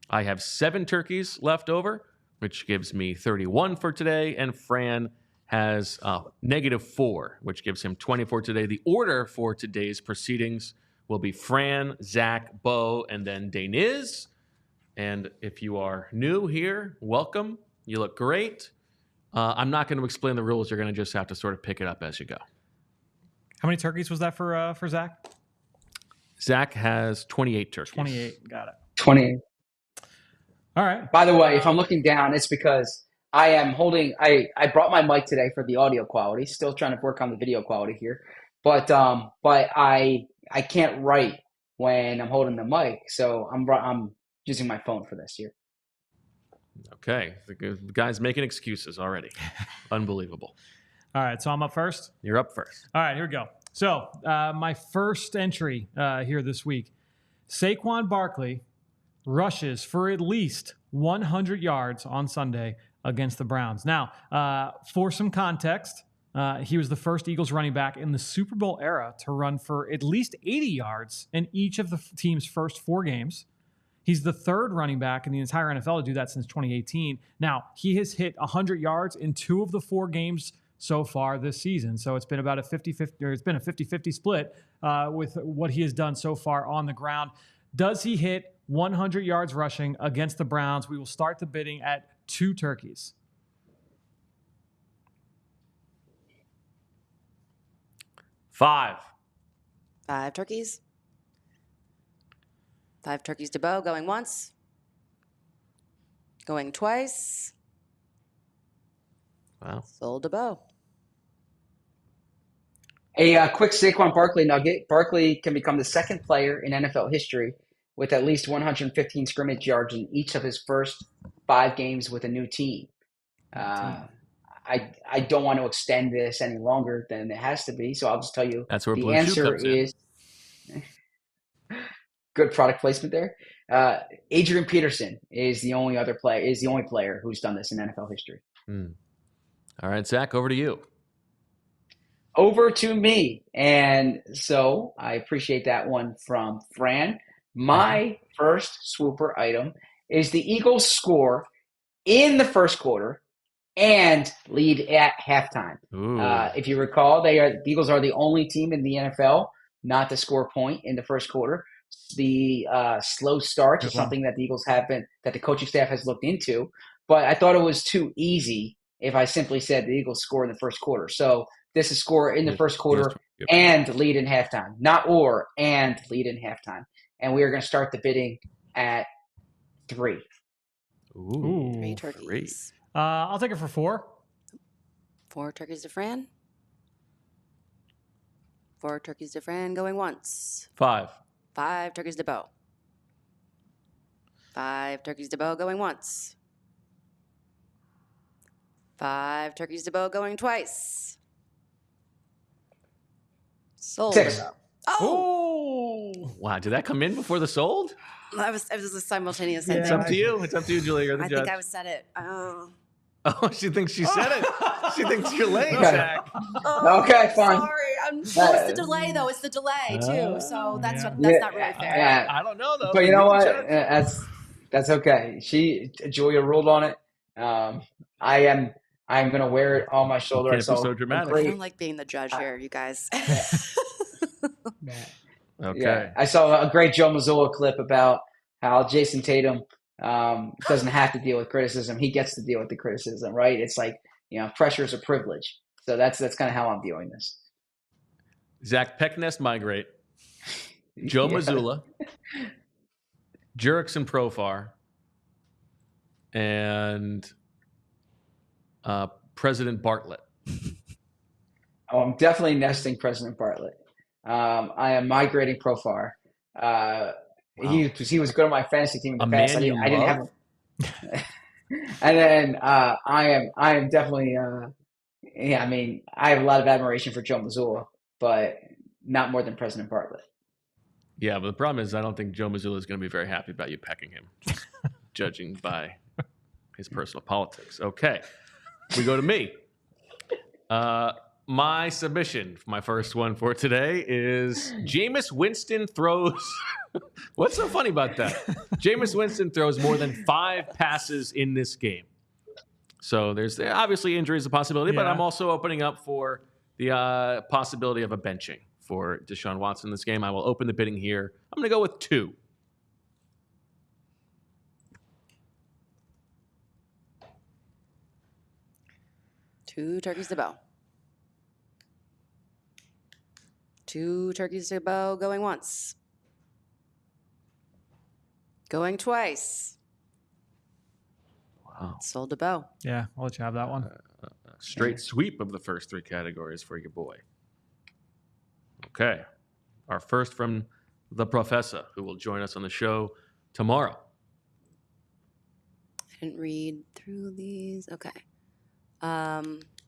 Speaker 1: I have 7 turkeys left over, which gives me 31 for today. And Fran has -4, which gives him 20 for today. The order for today's proceedings will be Fran, Zach, Bo, and then Daniz. And if you are new here, welcome. You look great. I'm not going to explain the rules. You're going to just have to sort of pick it up as you go.
Speaker 2: How many turkeys was that for Zach?
Speaker 1: Zach has 28 turkeys.
Speaker 2: 28. Got it.
Speaker 3: 28.
Speaker 2: All right.
Speaker 3: By the way, if I'm looking down, it's because I am holding. I brought my mic today for the audio quality. Still trying to work on the video quality here, but I can't write when I'm holding the mic, so I'm using my phone for this here.
Speaker 1: Okay, the guy's making excuses already. Unbelievable.
Speaker 2: All right, so I'm up first.
Speaker 1: You're up first.
Speaker 2: All right, here we go. So my first entry here this week, Saquon Barkley rushes for at least 100 yards on Sunday against the Browns. Now, for some context, he was the first Eagles running back in the Super Bowl era to run for at least 80 yards in each of the team's first 4 games. He's the third running back in the entire NFL to do that since 2018. Now, he has hit 100 yards in 2 of the 4 games so far this season. So it's been about a 50-50, or it's been a 50-50 split with what he has done so far on the ground. Does he hit 100 yards rushing against the Browns? We will start the bidding at 2 turkeys.
Speaker 1: 5.
Speaker 4: 5 turkeys. 5 turkeys to Bo, going once. Going twice.
Speaker 1: Wow.
Speaker 4: Sold to Bo.
Speaker 3: A quick Saquon Barkley nugget. Barkley can become the second player in NFL history with at least 115 scrimmage yards in each of his first 5 games with a new team. I don't want to extend this any longer than it has to be, so I'll just tell you
Speaker 1: That's where
Speaker 3: the
Speaker 1: Blue Chew
Speaker 3: answer
Speaker 1: comes in.
Speaker 3: is good product placement there. Adrian Peterson is the only player who's done this in NFL history.
Speaker 1: All right, Zach, over to you.
Speaker 3: Over to me. And so I appreciate that one from Fran. My first swooper item is the Eagles score in the first quarter and lead at halftime. If you recall, the Eagles are the only team in the NFL not to score a point in the first quarter. The slow start is something that the Eagles that the coaching staff has looked into. But I thought it was too easy if I simply said the Eagles score in the first quarter. So this is score in the first quarter and lead in halftime. Not or, and lead in halftime. And we are going to start the bidding at 3.
Speaker 1: Ooh,
Speaker 4: 3 turkeys.
Speaker 2: I'll take it for 4.
Speaker 4: 4 turkeys to Fran. 4 turkeys to Fran, going once.
Speaker 1: 5.
Speaker 4: 5 turkeys to Bo. 5 turkeys to Bo, going once. 5 turkeys to Bo, going twice. Sold.
Speaker 3: 6.
Speaker 4: Oh!
Speaker 1: Wow, did that come in before the sold?
Speaker 4: It was a simultaneous
Speaker 1: It's
Speaker 4: thing.
Speaker 1: up to you. It's up to you, Julie. You're the
Speaker 4: I
Speaker 1: judge.
Speaker 4: think I said it. Oh.
Speaker 1: Oh, she thinks she said it. She thinks you're late, Zach.
Speaker 3: Okay, fine.
Speaker 4: Sorry. It's the delay, though. It's the delay, too. So that's not really fair.
Speaker 1: I don't know, though.
Speaker 3: But you know what? That's okay. Julia ruled on it. I'm going to wear it on my shoulder.
Speaker 1: Can't be so dramatic.
Speaker 4: I don't like being the judge here, you guys.
Speaker 1: Okay.
Speaker 3: Yeah. I saw a great Joe Mazzulla clip about how Jason Tatum doesn't have to deal with criticism. He gets to deal with the criticism, right? It's like, pressure is a privilege. So that's kind of how I'm viewing this.
Speaker 1: Zach, Pecknest Migrate, Joe Mazzulla, Jurickson Profar, and President Bartlett.
Speaker 3: Oh, I'm definitely nesting President Bartlett. I am migrating Profar. He was good on my fantasy team in the past. I didn't have him. And then I am definitely I have a lot of admiration for Joe Mazzulla, but not more than President Bartlett.
Speaker 1: Yeah, but the problem is I don't think Joe Mazzulla is going to be very happy about you pecking him, judging by his personal politics. Okay, we go to me. My submission, my first one for today, is Jameis Winston throws. What's so funny about that? Jameis Winston throws more than 5 passes in this game. So there's obviously injury is a possibility, but I'm also opening up for the possibility of a benching for Deshaun Watson in this game. I will open the bidding here. I'm going to go with 2.
Speaker 4: Two turkeys to Bo. 2 turkeys to Bo, going once. Going twice.
Speaker 1: Wow.
Speaker 4: Sold to Bo.
Speaker 2: Yeah, I'll let you have that one.
Speaker 1: Straight sweep of the first 3 categories for your boy. Okay. Our first from the Professor, who will join us on the show tomorrow.
Speaker 4: I didn't read through these. Okay.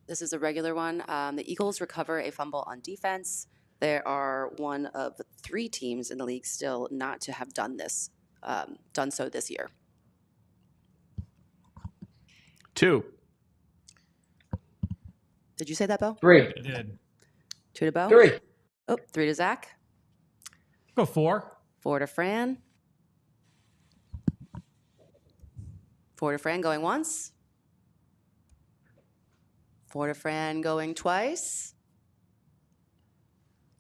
Speaker 4: This is a regular one. The Eagles recover a fumble on defense. There are one of 3 teams in the league still not to have done so this year.
Speaker 1: 2.
Speaker 4: Did you say that, Bo?
Speaker 3: 3.
Speaker 2: I did.
Speaker 4: 2 to Bo?
Speaker 3: 3.
Speaker 4: Oh, 3 to Zach.
Speaker 2: Go 4.
Speaker 4: 4 to Fran. 4 to Fran going once. 4 to Fran going twice.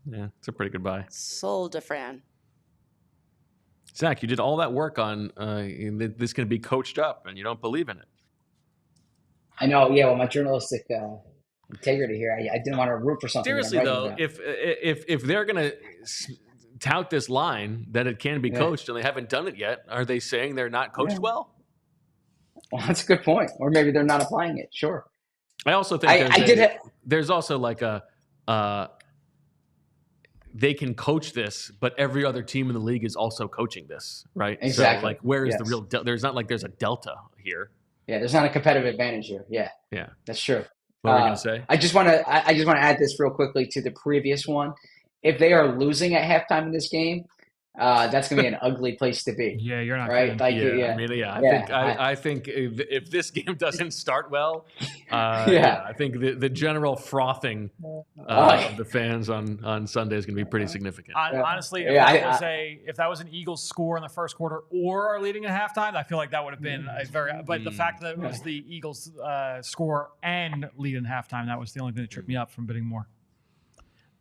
Speaker 1: Yeah, it's a pretty good buy.
Speaker 4: Sold to Fran.
Speaker 1: Zach, you did all that work on this going to be coached up, and you don't believe in it.
Speaker 3: I know. Yeah. Well, my journalistic integrity here. I didn't want to root for something.
Speaker 1: Seriously though, if they're going to tout this line that it can be coached and they haven't done it yet, are they saying they're not coached well?
Speaker 3: Well, that's a good point. Or maybe they're not applying it. Sure.
Speaker 1: I also think there's also like they can coach this, but every other team in the league is also coaching this, right?
Speaker 3: Exactly.
Speaker 1: So, like, where is the real there's not like there's a delta here.
Speaker 3: Yeah, there's not a competitive advantage here. Yeah.
Speaker 1: Yeah.
Speaker 3: That's true.
Speaker 1: What were you going to say?
Speaker 3: I just want to add this real quickly to the previous one. If they are losing at halftime in this game, that's going to be an ugly place to be.
Speaker 2: Yeah, you're not
Speaker 3: right.
Speaker 2: kidding.
Speaker 3: Like,
Speaker 1: I think if this game doesn't start well, I think the general frothing of the fans on Sunday is going to be pretty significant.
Speaker 2: Honestly, if that was an Eagles score in the first quarter or are leading at halftime, I feel like that would have been a very. But the fact that it was the Eagles score and lead in halftime, that was the only thing that tripped me up from bidding more.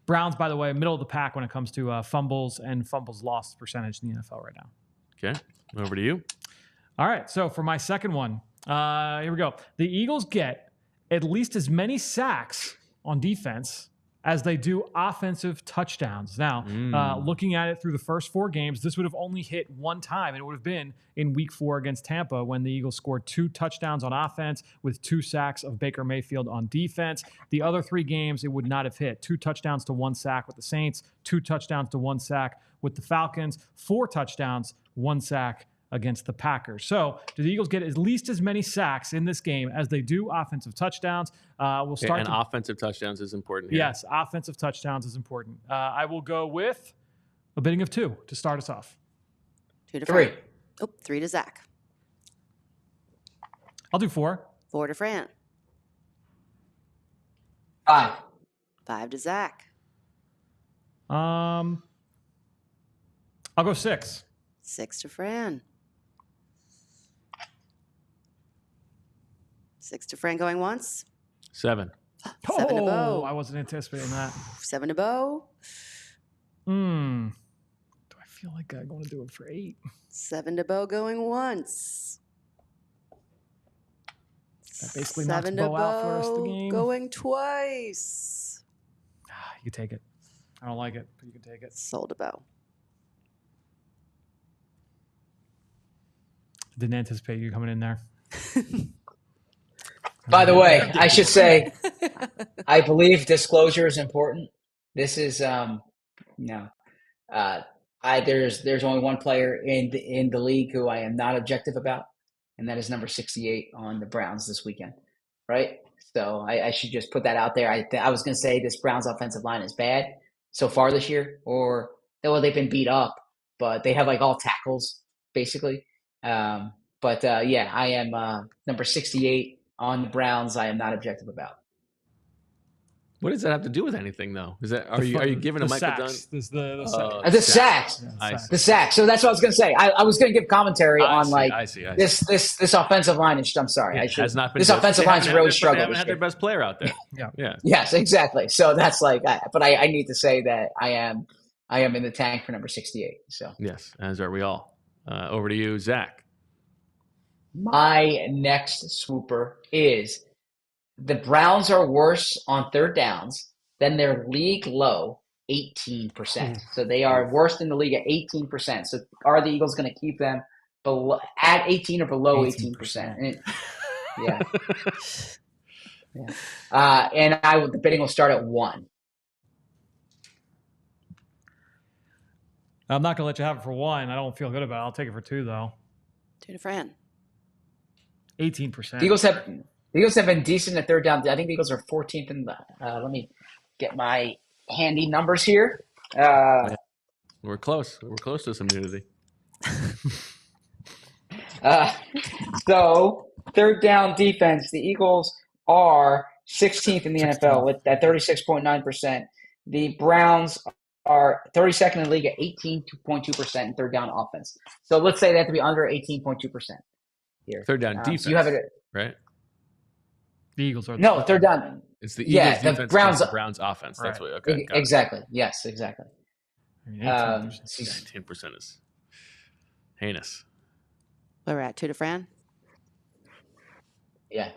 Speaker 2: Browns, by the way, middle of the pack when it comes to fumbles and fumbles lost percentage in the NFL right now.
Speaker 1: Okay, over to you.
Speaker 2: All right, so for my second one, here we go. The Eagles get at least as many sacks on defense as they do offensive touchdowns. Now, looking at it through the first 4 games, this would have only hit one time. It would have been in Week 4 against Tampa when the Eagles scored 2 touchdowns on offense with 2 sacks of Baker Mayfield on defense. The other 3 games, it would not have hit. 2 touchdowns to 1 sack with the Saints, 2 touchdowns to 1 sack with the Falcons, 4 touchdowns, 1 sack against the Packers. So, do the Eagles get at least as many sacks in this game as they do offensive touchdowns? We'll start.
Speaker 1: And offensive touchdowns is important here.
Speaker 2: Yes, offensive touchdowns is important. I will go with a bidding of 2 to start us off.
Speaker 4: 2 to
Speaker 3: 3.
Speaker 4: Fran. Oh, 3 to Zach.
Speaker 2: I'll do 4.
Speaker 4: 4 to Fran.
Speaker 3: 5.
Speaker 4: 5 to Zach.
Speaker 2: I'll go 6.
Speaker 4: 6 to Fran. 6 to Fran going once.
Speaker 1: 7.
Speaker 4: 7 to Bo.
Speaker 2: I wasn't anticipating that.
Speaker 4: 7 to Bo.
Speaker 2: Do I feel like I'm going to do it for 8?
Speaker 4: 7 to Bo going once.
Speaker 2: That basically knocks Bo out for the rest of the game.
Speaker 4: Going twice.
Speaker 2: You can take it. I don't like it, but you can take it.
Speaker 4: Sold to Bo.
Speaker 2: Didn't anticipate you coming in there.
Speaker 3: By the way, I should say, I believe disclosure is important. This is there's only one player in the league who I am not objective about, and that is number 68 on the Browns this weekend, right? So I should just put that out there. I was going to say this Browns offensive line is bad so far this year, they've been beat up, but they have like all tackles basically. I am number 68 on the Browns. I am not objective about.
Speaker 1: What does that have to do with anything, though? Are you giving a Micah Dunn?
Speaker 3: The sacks. The sacks. So that's what I was going to say. I was going to give commentary on this offensive line. I'm sorry. This offensive line's really struggled.
Speaker 1: They haven't had their best player out there. Yeah.
Speaker 3: Yes, exactly. So that's but I need to say that I am in the tank for number 68. So
Speaker 1: yes, as are we all. Over to you, Zach.
Speaker 3: My next swooper is the Browns are worse on third downs than their league low 18%. So they are worse than the league at 18%. So are the Eagles going to keep them at 18 or below 18%? Yeah. And the bidding will start at 1.
Speaker 2: I'm not going to let you have it for 1. I don't feel good about it. I'll take it for 2, though.
Speaker 4: 2 to Fran.
Speaker 2: 18%.
Speaker 3: The Eagles have been decent at third down. I think the Eagles are 14th in the let me get my handy numbers here.
Speaker 1: We're close. We're close to some nudity.
Speaker 3: So third down defense, the Eagles are 16th in the NFL with that 36.9%. The Browns are 32nd in the league at 18.2% in third down offense. So let's say they have to be under 18.2%. here.
Speaker 1: Third down defense.
Speaker 3: So you have it,
Speaker 1: right?
Speaker 2: The Eagles are
Speaker 3: third down.
Speaker 1: It's the Eagles defense
Speaker 3: the
Speaker 1: against the Browns offense. That's
Speaker 2: Right.
Speaker 1: what. Okay, got
Speaker 3: exactly. It. Yes, exactly.
Speaker 1: 19% is heinous.
Speaker 4: Where we're at, 2 to Fran.
Speaker 3: Yeah.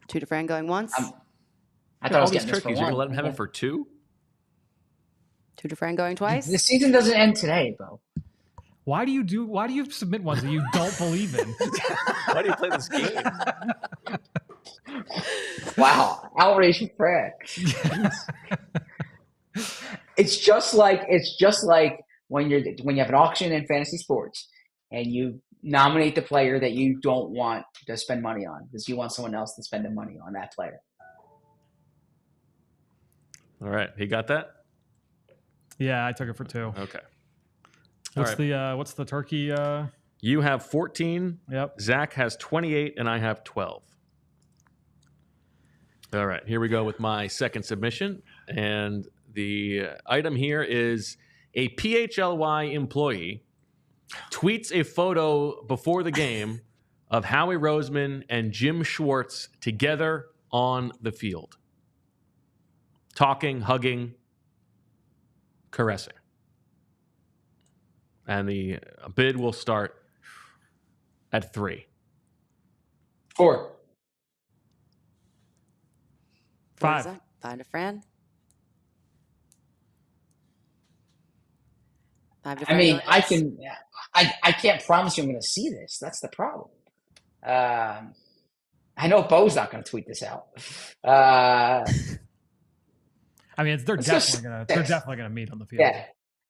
Speaker 4: 2 to Fran going once.
Speaker 3: I thought I was
Speaker 1: all these
Speaker 3: getting this for
Speaker 1: turkeys. You're gonna
Speaker 3: one.
Speaker 1: let him have it for 2?
Speaker 4: 2 to Fran going twice.
Speaker 3: The season doesn't end today, bro.
Speaker 2: Why do you submit ones that you don't believe in?
Speaker 1: Why do you play this game?
Speaker 3: Wow, outrage from Fred. It's just like when you have an auction in fantasy sports and you nominate the player that you don't want to spend money on because you want someone else to spend the money on that player.
Speaker 1: All right, he got that.
Speaker 2: Yeah, I took it for 2.
Speaker 1: Okay.
Speaker 2: What's the turkey?
Speaker 1: You have 14.
Speaker 2: Yep.
Speaker 1: Zach has 28, and I have 12. All right, here we go with my second submission. And the item here is a PHLY employee tweets a photo before the game of Howie Roseman and Jim Schwartz together on the field. Talking, hugging, caressing. And the bid will start at 3.
Speaker 3: 4.
Speaker 2: 5.
Speaker 4: 5 to Fran. 5 to Fran.
Speaker 3: I mean, I can't promise you I'm going to see this. That's the problem. I know Bo's not going to tweet this out.
Speaker 2: I mean, they're definitely gonna meet on the field.
Speaker 3: Yeah,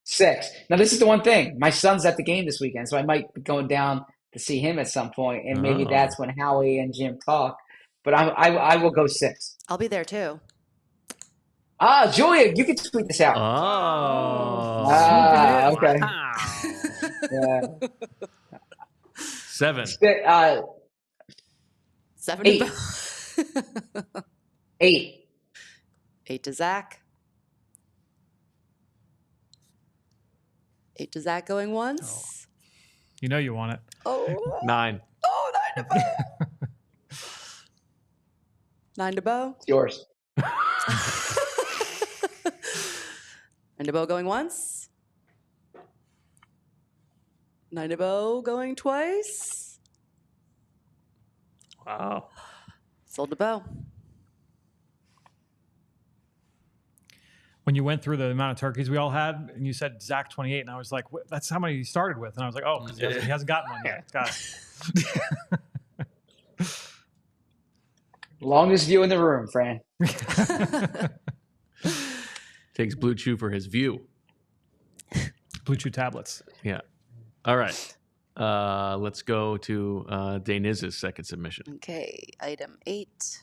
Speaker 3: 6. Now this is the one thing. My son's at the game this weekend, so I might be going down to see him at some point, and maybe that's when Howie and Jim talk. But I will go 6.
Speaker 4: I'll be there too.
Speaker 3: Julia, you can tweet this out. Okay.
Speaker 1: Wow.
Speaker 3: Yeah.
Speaker 1: 7.
Speaker 4: 7
Speaker 3: 8.
Speaker 4: to
Speaker 3: 8.
Speaker 4: 8 to Zach. 8 to Zach going once.
Speaker 2: You know you want it.
Speaker 4: Oh.
Speaker 1: 9.
Speaker 4: Oh, 9 to Bo. 9 to Bo.
Speaker 3: It's yours.
Speaker 4: 9 to Bo going once. 9 to Bo going twice.
Speaker 1: Wow.
Speaker 4: Sold to Bo.
Speaker 2: When you went through the amount of turkeys we all had, and you said Zach 28, and I was like, that's how many you started with. And I was like, oh, because he hasn't gotten one yet. Got it.
Speaker 3: Longest view in the room, Fran.
Speaker 1: Takes Blue Chew for his view.
Speaker 2: Blue Chew tablets.
Speaker 1: Yeah. All right. Let's go to Deniz's second submission.
Speaker 4: Okay, item 8.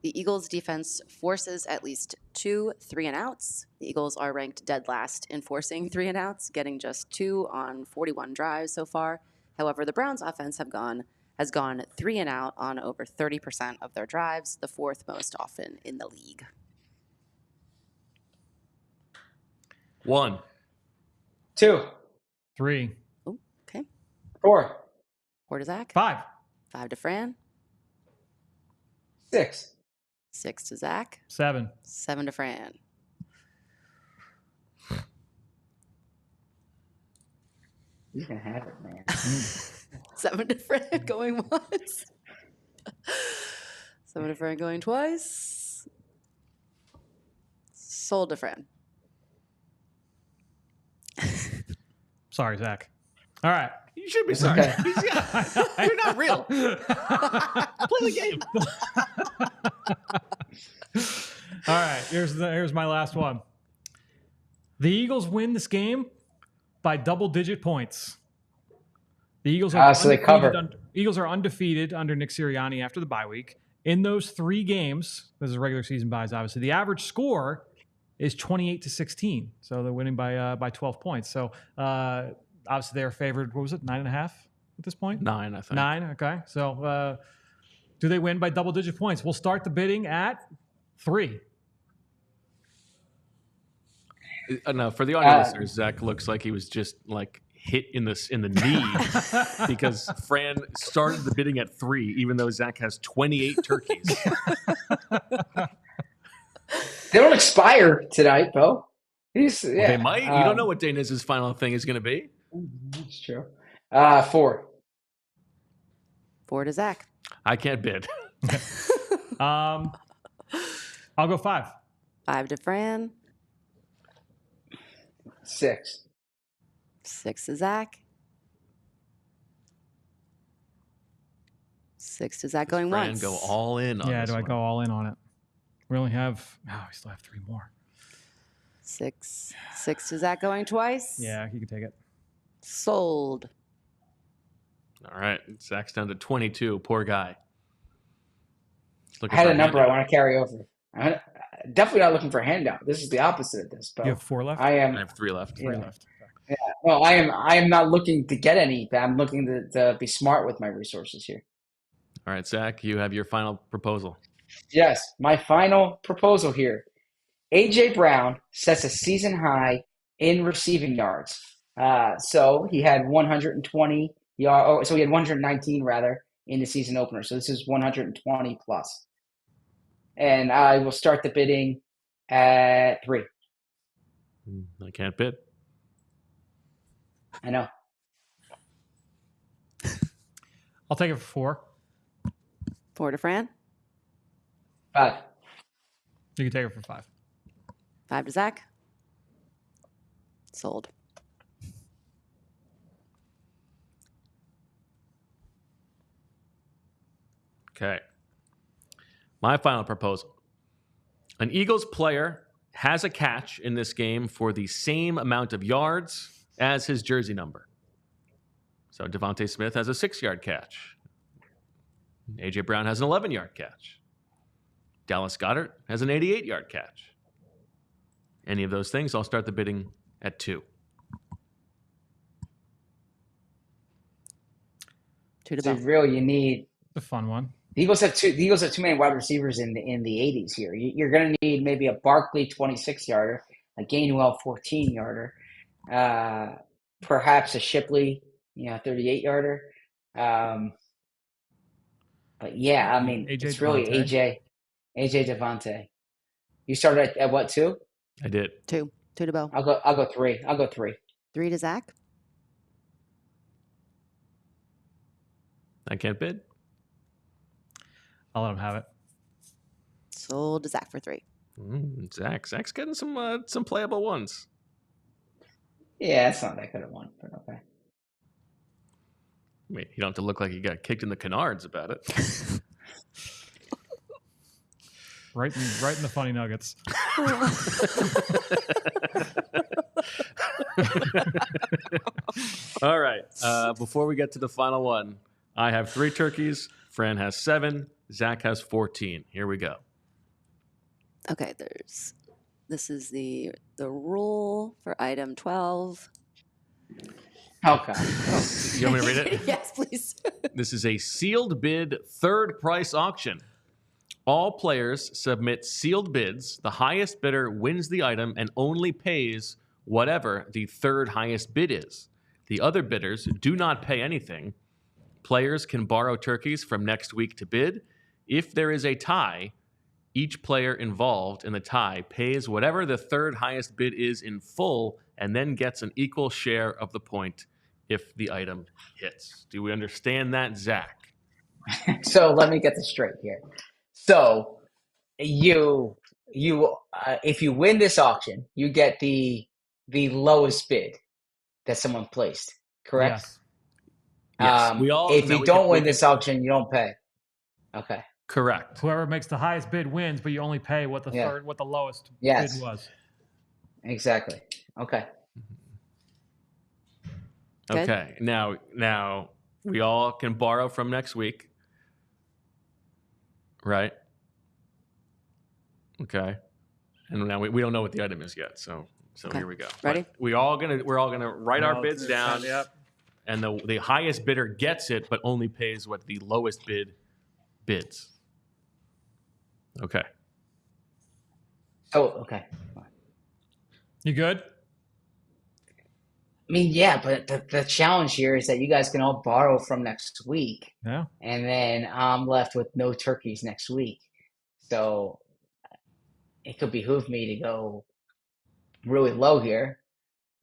Speaker 4: The Eagles' defense forces at least 2 3-and-outs. The Eagles are ranked dead last in forcing 3-and-outs, getting just 2 on 41 drives so far. However, the Browns' offense has gone 3-and-out on over 30% of their drives, the 4th most often in the league.
Speaker 1: 1.
Speaker 3: 2.
Speaker 2: 3.
Speaker 4: Oh, okay.
Speaker 3: 4.
Speaker 4: 4 to Zach.
Speaker 2: 5.
Speaker 4: 5 to Fran.
Speaker 3: 6.
Speaker 4: 6 to Zach.
Speaker 2: 7.
Speaker 4: 7 to Fran.
Speaker 3: You can have it, man.
Speaker 4: 7 to Fran going once. 7 to Fran going twice. Sold to Fran.
Speaker 2: Sorry, Zach. All right.
Speaker 1: You should be sorry.
Speaker 3: Okay.
Speaker 1: You're not real. Play the game.
Speaker 2: All right. Here's my last one. The Eagles win this game by double-digit points. The Eagles are
Speaker 3: so they cover.
Speaker 2: Eagles are undefeated under Nick Sirianni after the bye week. In those 3 games, this is regular season buys, obviously. The average score is 28-16, so they're winning by 12 points. So obviously they're favored. What was it, 9.5 at this point?
Speaker 1: 9, I think.
Speaker 2: 9. Okay. So do they win by double-digit points? We'll start the bidding at 3.
Speaker 1: No, for the audio listeners, Zach looks like he was just like hit in the knee because Fran started the bidding at 3, even though Zach has 28 turkeys.
Speaker 3: They don't expire tonight, Bo.
Speaker 1: They might. You don't know what Dane's final thing is going to be.
Speaker 3: That's true. 4.
Speaker 4: 4 to Zach.
Speaker 1: I can't bid.
Speaker 2: I'll go 5.
Speaker 4: 5 to Fran.
Speaker 3: 6.
Speaker 4: 6 to Zach. 6 to Zach going
Speaker 1: Fran
Speaker 4: once.
Speaker 1: go all in on
Speaker 2: Yeah,
Speaker 1: this
Speaker 2: do I
Speaker 1: one.
Speaker 2: go all in on it? We only have, we still have 3 more.
Speaker 4: 6 to Zach going twice.
Speaker 2: Yeah, you can take it.
Speaker 4: Sold.
Speaker 1: All right. Zach's down to 22. Poor guy.
Speaker 3: I had a number I want to carry over. I'm definitely not looking for a handout. This is the opposite of this, Bo.
Speaker 2: You have 4 left?
Speaker 1: I have 3 left.
Speaker 2: 3 left.
Speaker 3: Yeah. No, I am not looking to get any. I'm looking to be smart with my resources here.
Speaker 1: All right, Zach, you have your final proposal.
Speaker 3: Yes, my final proposal here. A.J. Brown sets a season high in receiving yards. So he had 120 yards. So he had 119 rather in the season opener. So this is 120 plus. And I will start the bidding at 3.
Speaker 1: I can't bid.
Speaker 3: I know.
Speaker 2: I'll take it for 4.
Speaker 4: 4 to Fran.
Speaker 3: 5.
Speaker 2: You can take it for 5.
Speaker 4: 5 to Zach. Sold.
Speaker 1: Okay. My final proposal. An Eagles player has a catch in this game for the same amount of yards as his jersey number. So DeVonta Smith has a 6-yard catch. A.J. Brown has an 11-yard catch. Dallas Goedert has an 88-yard catch. Any of those things, I'll start the bidding at 2.
Speaker 4: 2 to
Speaker 3: So
Speaker 4: Bo.
Speaker 3: really, you need.
Speaker 2: The fun one.
Speaker 3: The Eagles have too many wide receivers in the 80s here. You're going to need maybe a Barkley 26-yarder, a Gainwell 14-yarder, perhaps a Shipley 38-yarder. But yeah, I mean,
Speaker 2: AJ
Speaker 3: it's really
Speaker 2: DeVonta.
Speaker 3: AJ DeVonta. You started at what, 2?
Speaker 1: I did.
Speaker 4: 2 to Bo.
Speaker 3: I'll go 3.
Speaker 4: 3 to Zach.
Speaker 1: I can't bid.
Speaker 2: I'll let him have it.
Speaker 4: Sold to Zach for 3.
Speaker 1: Zach's getting some playable ones.
Speaker 3: Yeah, it's not that good a one, but okay.
Speaker 1: I mean, you don't have to look like you got kicked in the canards about it.
Speaker 2: Right in the funny nuggets.
Speaker 1: All right. Before we get to the final one, I have 3 turkeys. Fran has 7. Zach has 14. Here we go.
Speaker 4: Okay, this is the rule for item 12.
Speaker 3: Okay.
Speaker 1: You want me to read it?
Speaker 4: Yes, please.
Speaker 1: This is a sealed bid third price auction. All players submit sealed bids. The highest bidder wins the item and only pays whatever the third highest bid is. The other bidders do not pay anything. Players can borrow turkeys from next week to bid. If there is a tie, each player involved in the tie pays whatever the third highest bid is in full and then gets an equal share of the point if the item hits. Do we understand that, Zach?
Speaker 3: So let me get this straight here. So you if you win this auction, you get the lowest bid that someone placed, correct?
Speaker 2: Yes.
Speaker 1: Yes.
Speaker 3: If you don't win this auction, you don't pay. Okay.
Speaker 1: Correct.
Speaker 2: Whoever makes the highest bid wins, but you only pay what the lowest bid was.
Speaker 3: Exactly. Okay.
Speaker 4: Good.
Speaker 1: Okay. Now we all can borrow from next week. Right? Okay. And now we don't know what the item is yet, so
Speaker 4: Okay.
Speaker 1: here we go.
Speaker 4: Ready?
Speaker 1: But we're all gonna write our bids down.
Speaker 2: Yep.
Speaker 1: And the highest bidder gets it, but only pays what the lowest bid bids. Okay.
Speaker 3: Oh, okay.
Speaker 2: You good?
Speaker 3: mean, yeah, but the challenge here is that you guys can all borrow from next week.
Speaker 2: Yeah.
Speaker 3: And then I'm left with no turkeys next week. So it could behoove me to go really low here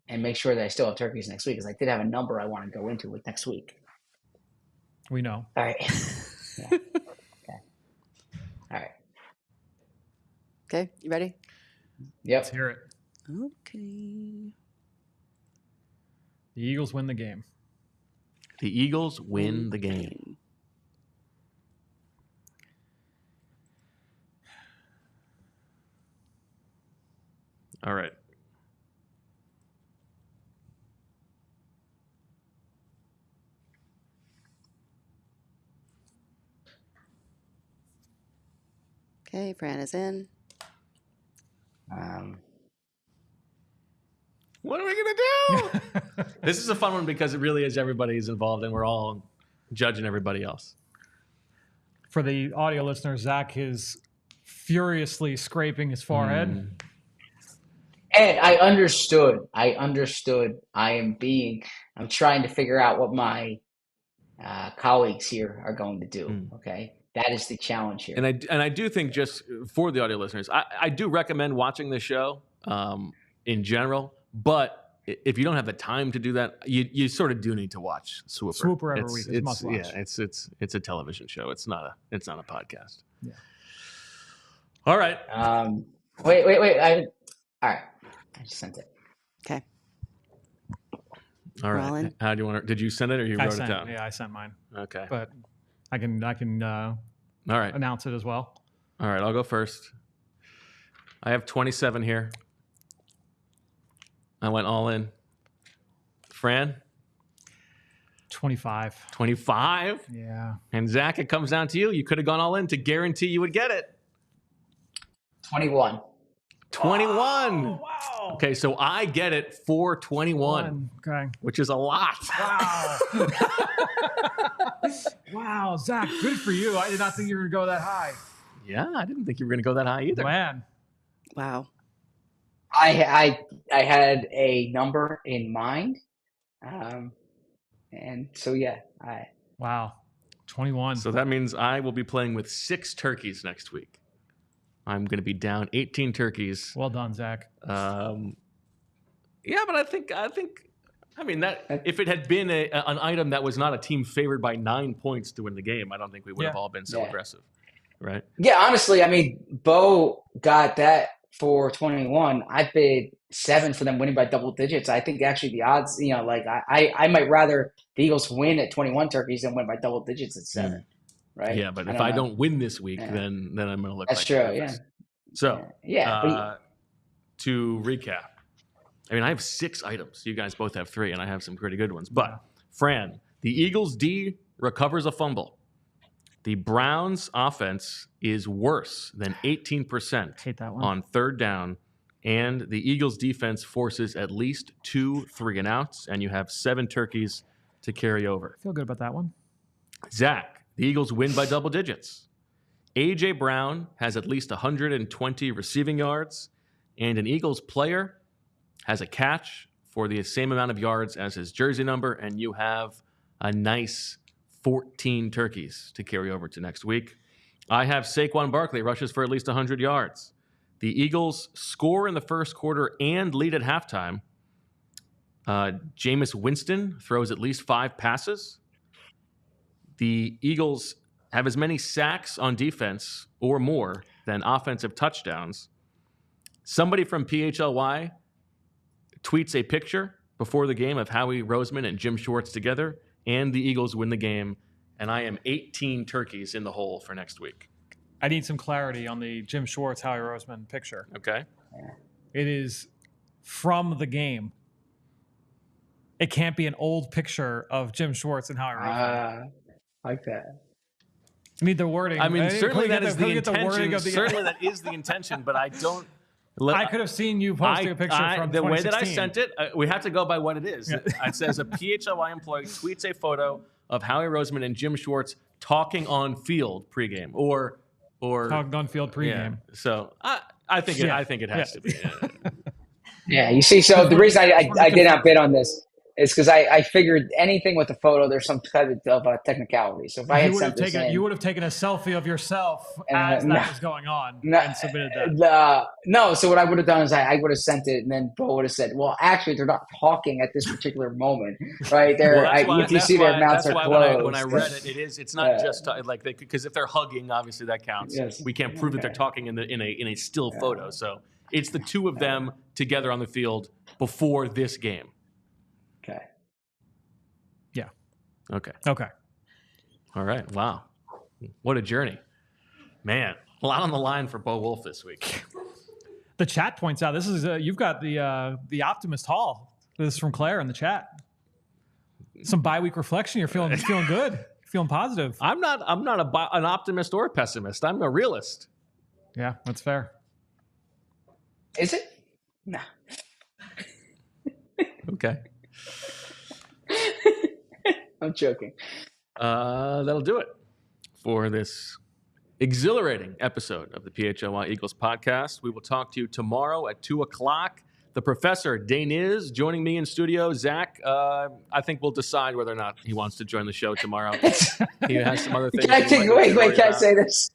Speaker 3: and make sure that I still have turkeys next week, because I did have a number I want to go into with next week.
Speaker 2: We know.
Speaker 3: All right. Yeah. Okay. All right.
Speaker 4: Okay, you ready?
Speaker 3: Yep.
Speaker 2: Let's hear it.
Speaker 4: Okay.
Speaker 2: The Eagles win the game.
Speaker 1: The Eagles win the game. All right.
Speaker 4: Okay, Fran is in.
Speaker 1: What are we going to do? This is a fun one because it really is everybody's involved and we're all judging everybody else.
Speaker 2: For the audio listeners, Zach is furiously scraping his forehead.
Speaker 3: And I understood. I'm trying to figure out what my colleagues here are going to do. Okay. That is the challenge here.
Speaker 1: And I do think, just for the audio listeners, I do recommend watching the show in general, but if you don't have the time to do that, you sort of do need to watch Swooper.
Speaker 2: Swooper every week is must watch.
Speaker 1: Yeah, it's a television show. It's not a podcast.
Speaker 2: Yeah.
Speaker 1: All right.
Speaker 3: Wait. All right. I just sent it.
Speaker 4: Okay.
Speaker 1: All right.
Speaker 4: Rollin.
Speaker 1: How do you want to? Did you send it or you wrote it down?
Speaker 2: Yeah, I sent mine.
Speaker 1: Okay.
Speaker 2: But I can
Speaker 1: all right.
Speaker 2: announce it as well.
Speaker 1: All right, I'll go first. I have 27 here. I went all in. Fran?
Speaker 2: 25.
Speaker 1: 25?
Speaker 2: Yeah.
Speaker 1: And Zach, it comes down to you. You could have gone all in to guarantee you would get it.
Speaker 3: 21.
Speaker 1: 21.
Speaker 2: Oh, wow.
Speaker 1: Okay, so I get it for 21.
Speaker 2: Okay.
Speaker 1: Which is a lot.
Speaker 2: Wow. Wow, Zach, good for you. I did not think you were going to go that high.
Speaker 1: Yeah, I didn't think you were going to go that high either.
Speaker 2: Man.
Speaker 4: Wow.
Speaker 3: I had a number in mind. And so, yeah.
Speaker 2: Wow. 21.
Speaker 1: So that means I will be playing with 6 turkeys next week. I'm going to be down 18 turkeys.
Speaker 2: Well done, Zach.
Speaker 1: Yeah, but I mean, that if it had been an item that was not a team favored by 9 points to win the game, I don't think we would have all been so aggressive, right?
Speaker 3: Yeah, honestly, I mean, Bo got that for 21. I bid 7 for them winning by double digits. I think actually the odds, like I might rather the Eagles win at 21 turkeys than win by double digits at 7. Right?
Speaker 1: Yeah, but if I don't win this week, then I'm going to look
Speaker 3: That's
Speaker 1: like
Speaker 3: true,
Speaker 1: yeah. So, to recap, I mean, I have 6 items. You guys both have 3, and I have some pretty good ones. But, Fran, the Eagles' D recovers a fumble. The Browns' offense is worse than 18%
Speaker 2: Hate that one.
Speaker 1: on third down, and the Eagles' defense forces at least 2 3-and-outs, and you have 7 turkeys to carry over.
Speaker 2: Feel good about that one.
Speaker 1: Zach, the Eagles win by double digits. A.J. Brown has at least 120 receiving yards, and an Eagles player has a catch for the same amount of yards as his jersey number, and you have a nice 14 turkeys to carry over to next week. I have Saquon Barkley rushes for at least 100 yards. The Eagles score in the first quarter and lead at halftime. Jameis Winston throws at least 5 passes. The Eagles have as many sacks on defense or more than offensive touchdowns. Somebody from PHLY tweets a picture before the game of Howie Roseman and Jim Schwartz together, and the Eagles win the game, and I am 18 turkeys in the hole for next week.
Speaker 2: I need some clarity on the Jim Schwartz, Howie Roseman picture.
Speaker 1: Okay.
Speaker 2: It is from the game. It can't be an old picture of Jim Schwartz and Howie Roseman.
Speaker 3: Like that.
Speaker 2: I need the wording.
Speaker 1: I mean, certainly that is the
Speaker 2: wording
Speaker 1: intention. Certainly that is the intention, but I don't.
Speaker 2: I could have seen you posting a picture from
Speaker 1: the
Speaker 2: 2016.
Speaker 1: way that I sent it. We have to go by what it is. Yeah. It says a PHLY employee tweets a photo of Howie Roseman and Jim Schwartz talking on field pregame, or
Speaker 2: talking on field pregame.
Speaker 1: Yeah. So I think it has to be.
Speaker 3: Yeah, you see. So the reason I did not bid on this It's because I figured anything with the photo, there's some type of technicality. So if I had sent this in,
Speaker 2: you would have taken a selfie of yourself as
Speaker 3: no,
Speaker 2: that was going on
Speaker 3: no,
Speaker 2: and submitted that.
Speaker 3: no. So what I would have done is I would have sent it, and then Bo would have said, "Well, actually, they're not talking at this particular moment, right? They're you see their mouths are closed."
Speaker 1: When I read it, it's not just like because if they're hugging, obviously that counts.
Speaker 3: Yes.
Speaker 1: We can't prove that they're talking in a still photo. So it's the two of them together on the field before this game.
Speaker 3: Okay.
Speaker 2: Yeah.
Speaker 1: Okay.
Speaker 2: Okay.
Speaker 1: All right. Wow. What a journey. Man, a lot on the line for Bo Wulf this week.
Speaker 2: The chat points out this is you've got the optimist haul. This is from Claire in the chat. Some bye-week reflection. You're feeling good. Feeling positive.
Speaker 1: I'm not an optimist or a pessimist. I'm a realist.
Speaker 2: Yeah, that's fair.
Speaker 3: Is it? No.
Speaker 1: Okay.
Speaker 3: I'm joking.
Speaker 1: That'll do it for this exhilarating episode of the PHLY Eagles podcast. We will talk to you tomorrow at 2:00. The professor, Dane, is joining me in studio. Zach, I think we'll decide whether or not he wants to join the show tomorrow. He has some other things.
Speaker 3: Wait, can I say this?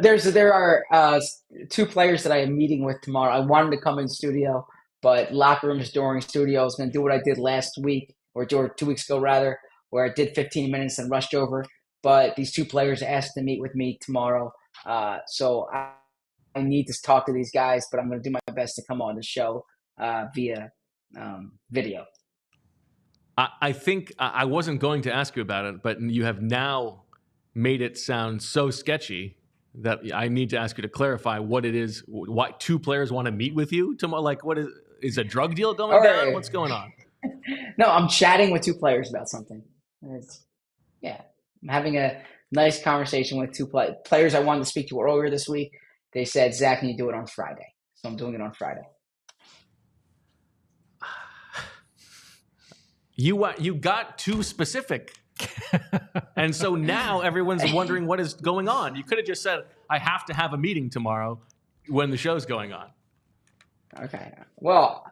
Speaker 3: There are 2 players that I am meeting with tomorrow. I wanted to come in studio, but locker rooms during studio. I was going to do what I did last week, or 2 weeks ago rather, where I did 15 minutes and rushed over. But these 2 players asked to meet with me tomorrow. So I need to talk to these guys, but I'm going to do my best to come on the show via video.
Speaker 1: I think I wasn't going to ask you about it, but you have now made it sound so sketchy that I need to ask you to clarify what it is. Why 2 players want to meet with you tomorrow? Like, what is a drug deal going down? What's going on?
Speaker 3: No, I'm chatting with 2 players about something. I'm having a nice conversation with 2 players I wanted to speak to earlier this week. They said, Zach, can you do it on Friday? So I'm doing it on Friday.
Speaker 1: You got too specific. And so now everyone's wondering what is going on. You could have just said, I have to have a meeting tomorrow when the show's going on.
Speaker 3: Okay. Well,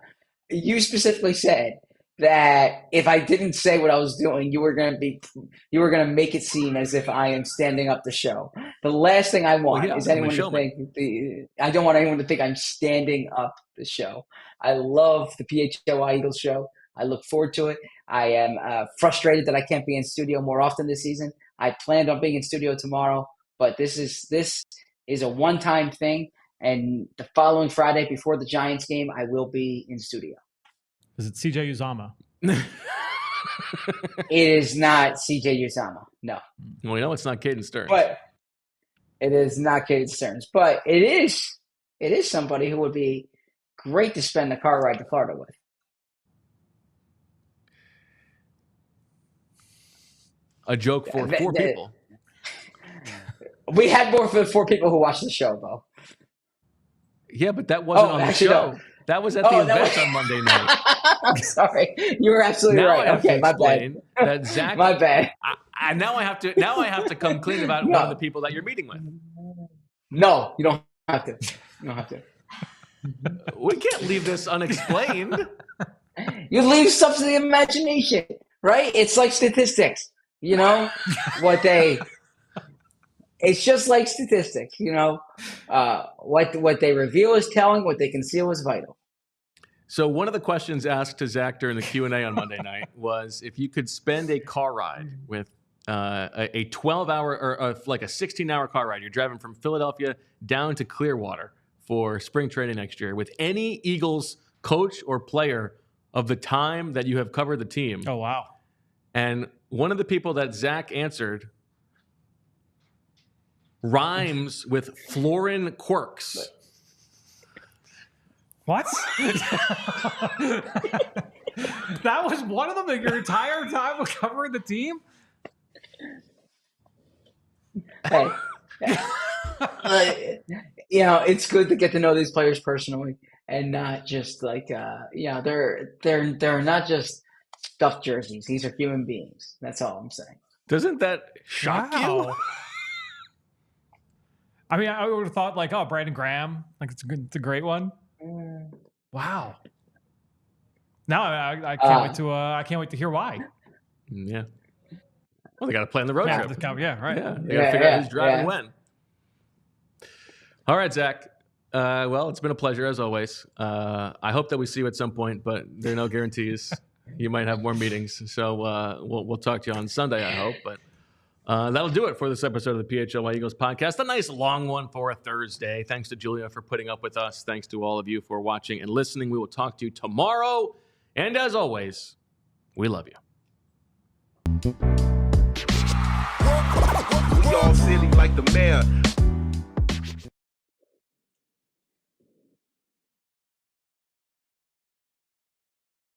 Speaker 3: you specifically said that if I didn't say what I was doing, you were going to make it seem as if I am standing up the show. The last thing I want is anyone to think I don't want anyone to think I'm standing up the show. I love the PHLY Eagles show. I look forward to it. I am frustrated that I can't be in studio more often this season. I planned on being in studio tomorrow, but this is a one-time thing. And the following Friday before the Giants game, I will be in studio.
Speaker 2: Is it CJ Uzama?
Speaker 3: It is not CJ Uzama. No.
Speaker 1: Well, we know it's not Caden Stearns.
Speaker 3: But it is not Caden Stearns. But it is somebody who would be great to spend the car ride to Florida with.
Speaker 1: A joke for 4 people.
Speaker 3: We had more for the 4 people who watched the show, though.
Speaker 1: Yeah, but that wasn't on the show. No. That was at the event on Monday night.
Speaker 3: I'm sorry. You were absolutely right. Okay, my bad.
Speaker 1: That Zach,
Speaker 3: my bad.
Speaker 1: Now I have to come clean about one of the people that you're meeting with.
Speaker 3: No, you don't have to. You don't have to.
Speaker 1: We can't leave this unexplained.
Speaker 3: You leave stuff to the imagination, right? It's like statistics. You know it's just like statistics, you know, what they reveal is telling, what they conceal is vital.
Speaker 1: So one of the questions asked to Zach during the Q&A on Monday night was if you could spend a car ride with a 12-hour or like a 16-hour car ride. You're driving from Philadelphia down to Clearwater for spring training next year with any Eagles coach or player of the time that you have covered the team.
Speaker 2: Oh, wow.
Speaker 1: And one of the people that Zach answered rhymes with Florin Quirks.
Speaker 2: What? That was one of them in your entire time of covering the team?
Speaker 3: Hey. You know, it's good to get to know these players personally and not just like, they're not just stuffed jerseys. These are human beings. That's all I'm saying.
Speaker 1: Doesn't that shock you?
Speaker 2: I mean, I would have thought like, oh, Brandon Graham, like it's a great one. Wow. No, I can't wait to. I can't wait to hear why.
Speaker 1: Yeah. Well, they got to plan the road trip.
Speaker 2: Yeah, right.
Speaker 1: Yeah, they got to figure out who's driving when. All right, Zach. Well, it's been a pleasure as always. I hope that we see you at some point, but there are no guarantees. You might have more meetings, so we'll talk to you on Sunday, I hope. But that'll do it for this episode of the PHLY Eagles podcast. A nice long one for a Thursday. Thanks to Julia for putting up with us. Thanks to all of you for watching and listening. We will talk to you tomorrow. And as always, we love you.
Speaker 5: We all silly like the mayor.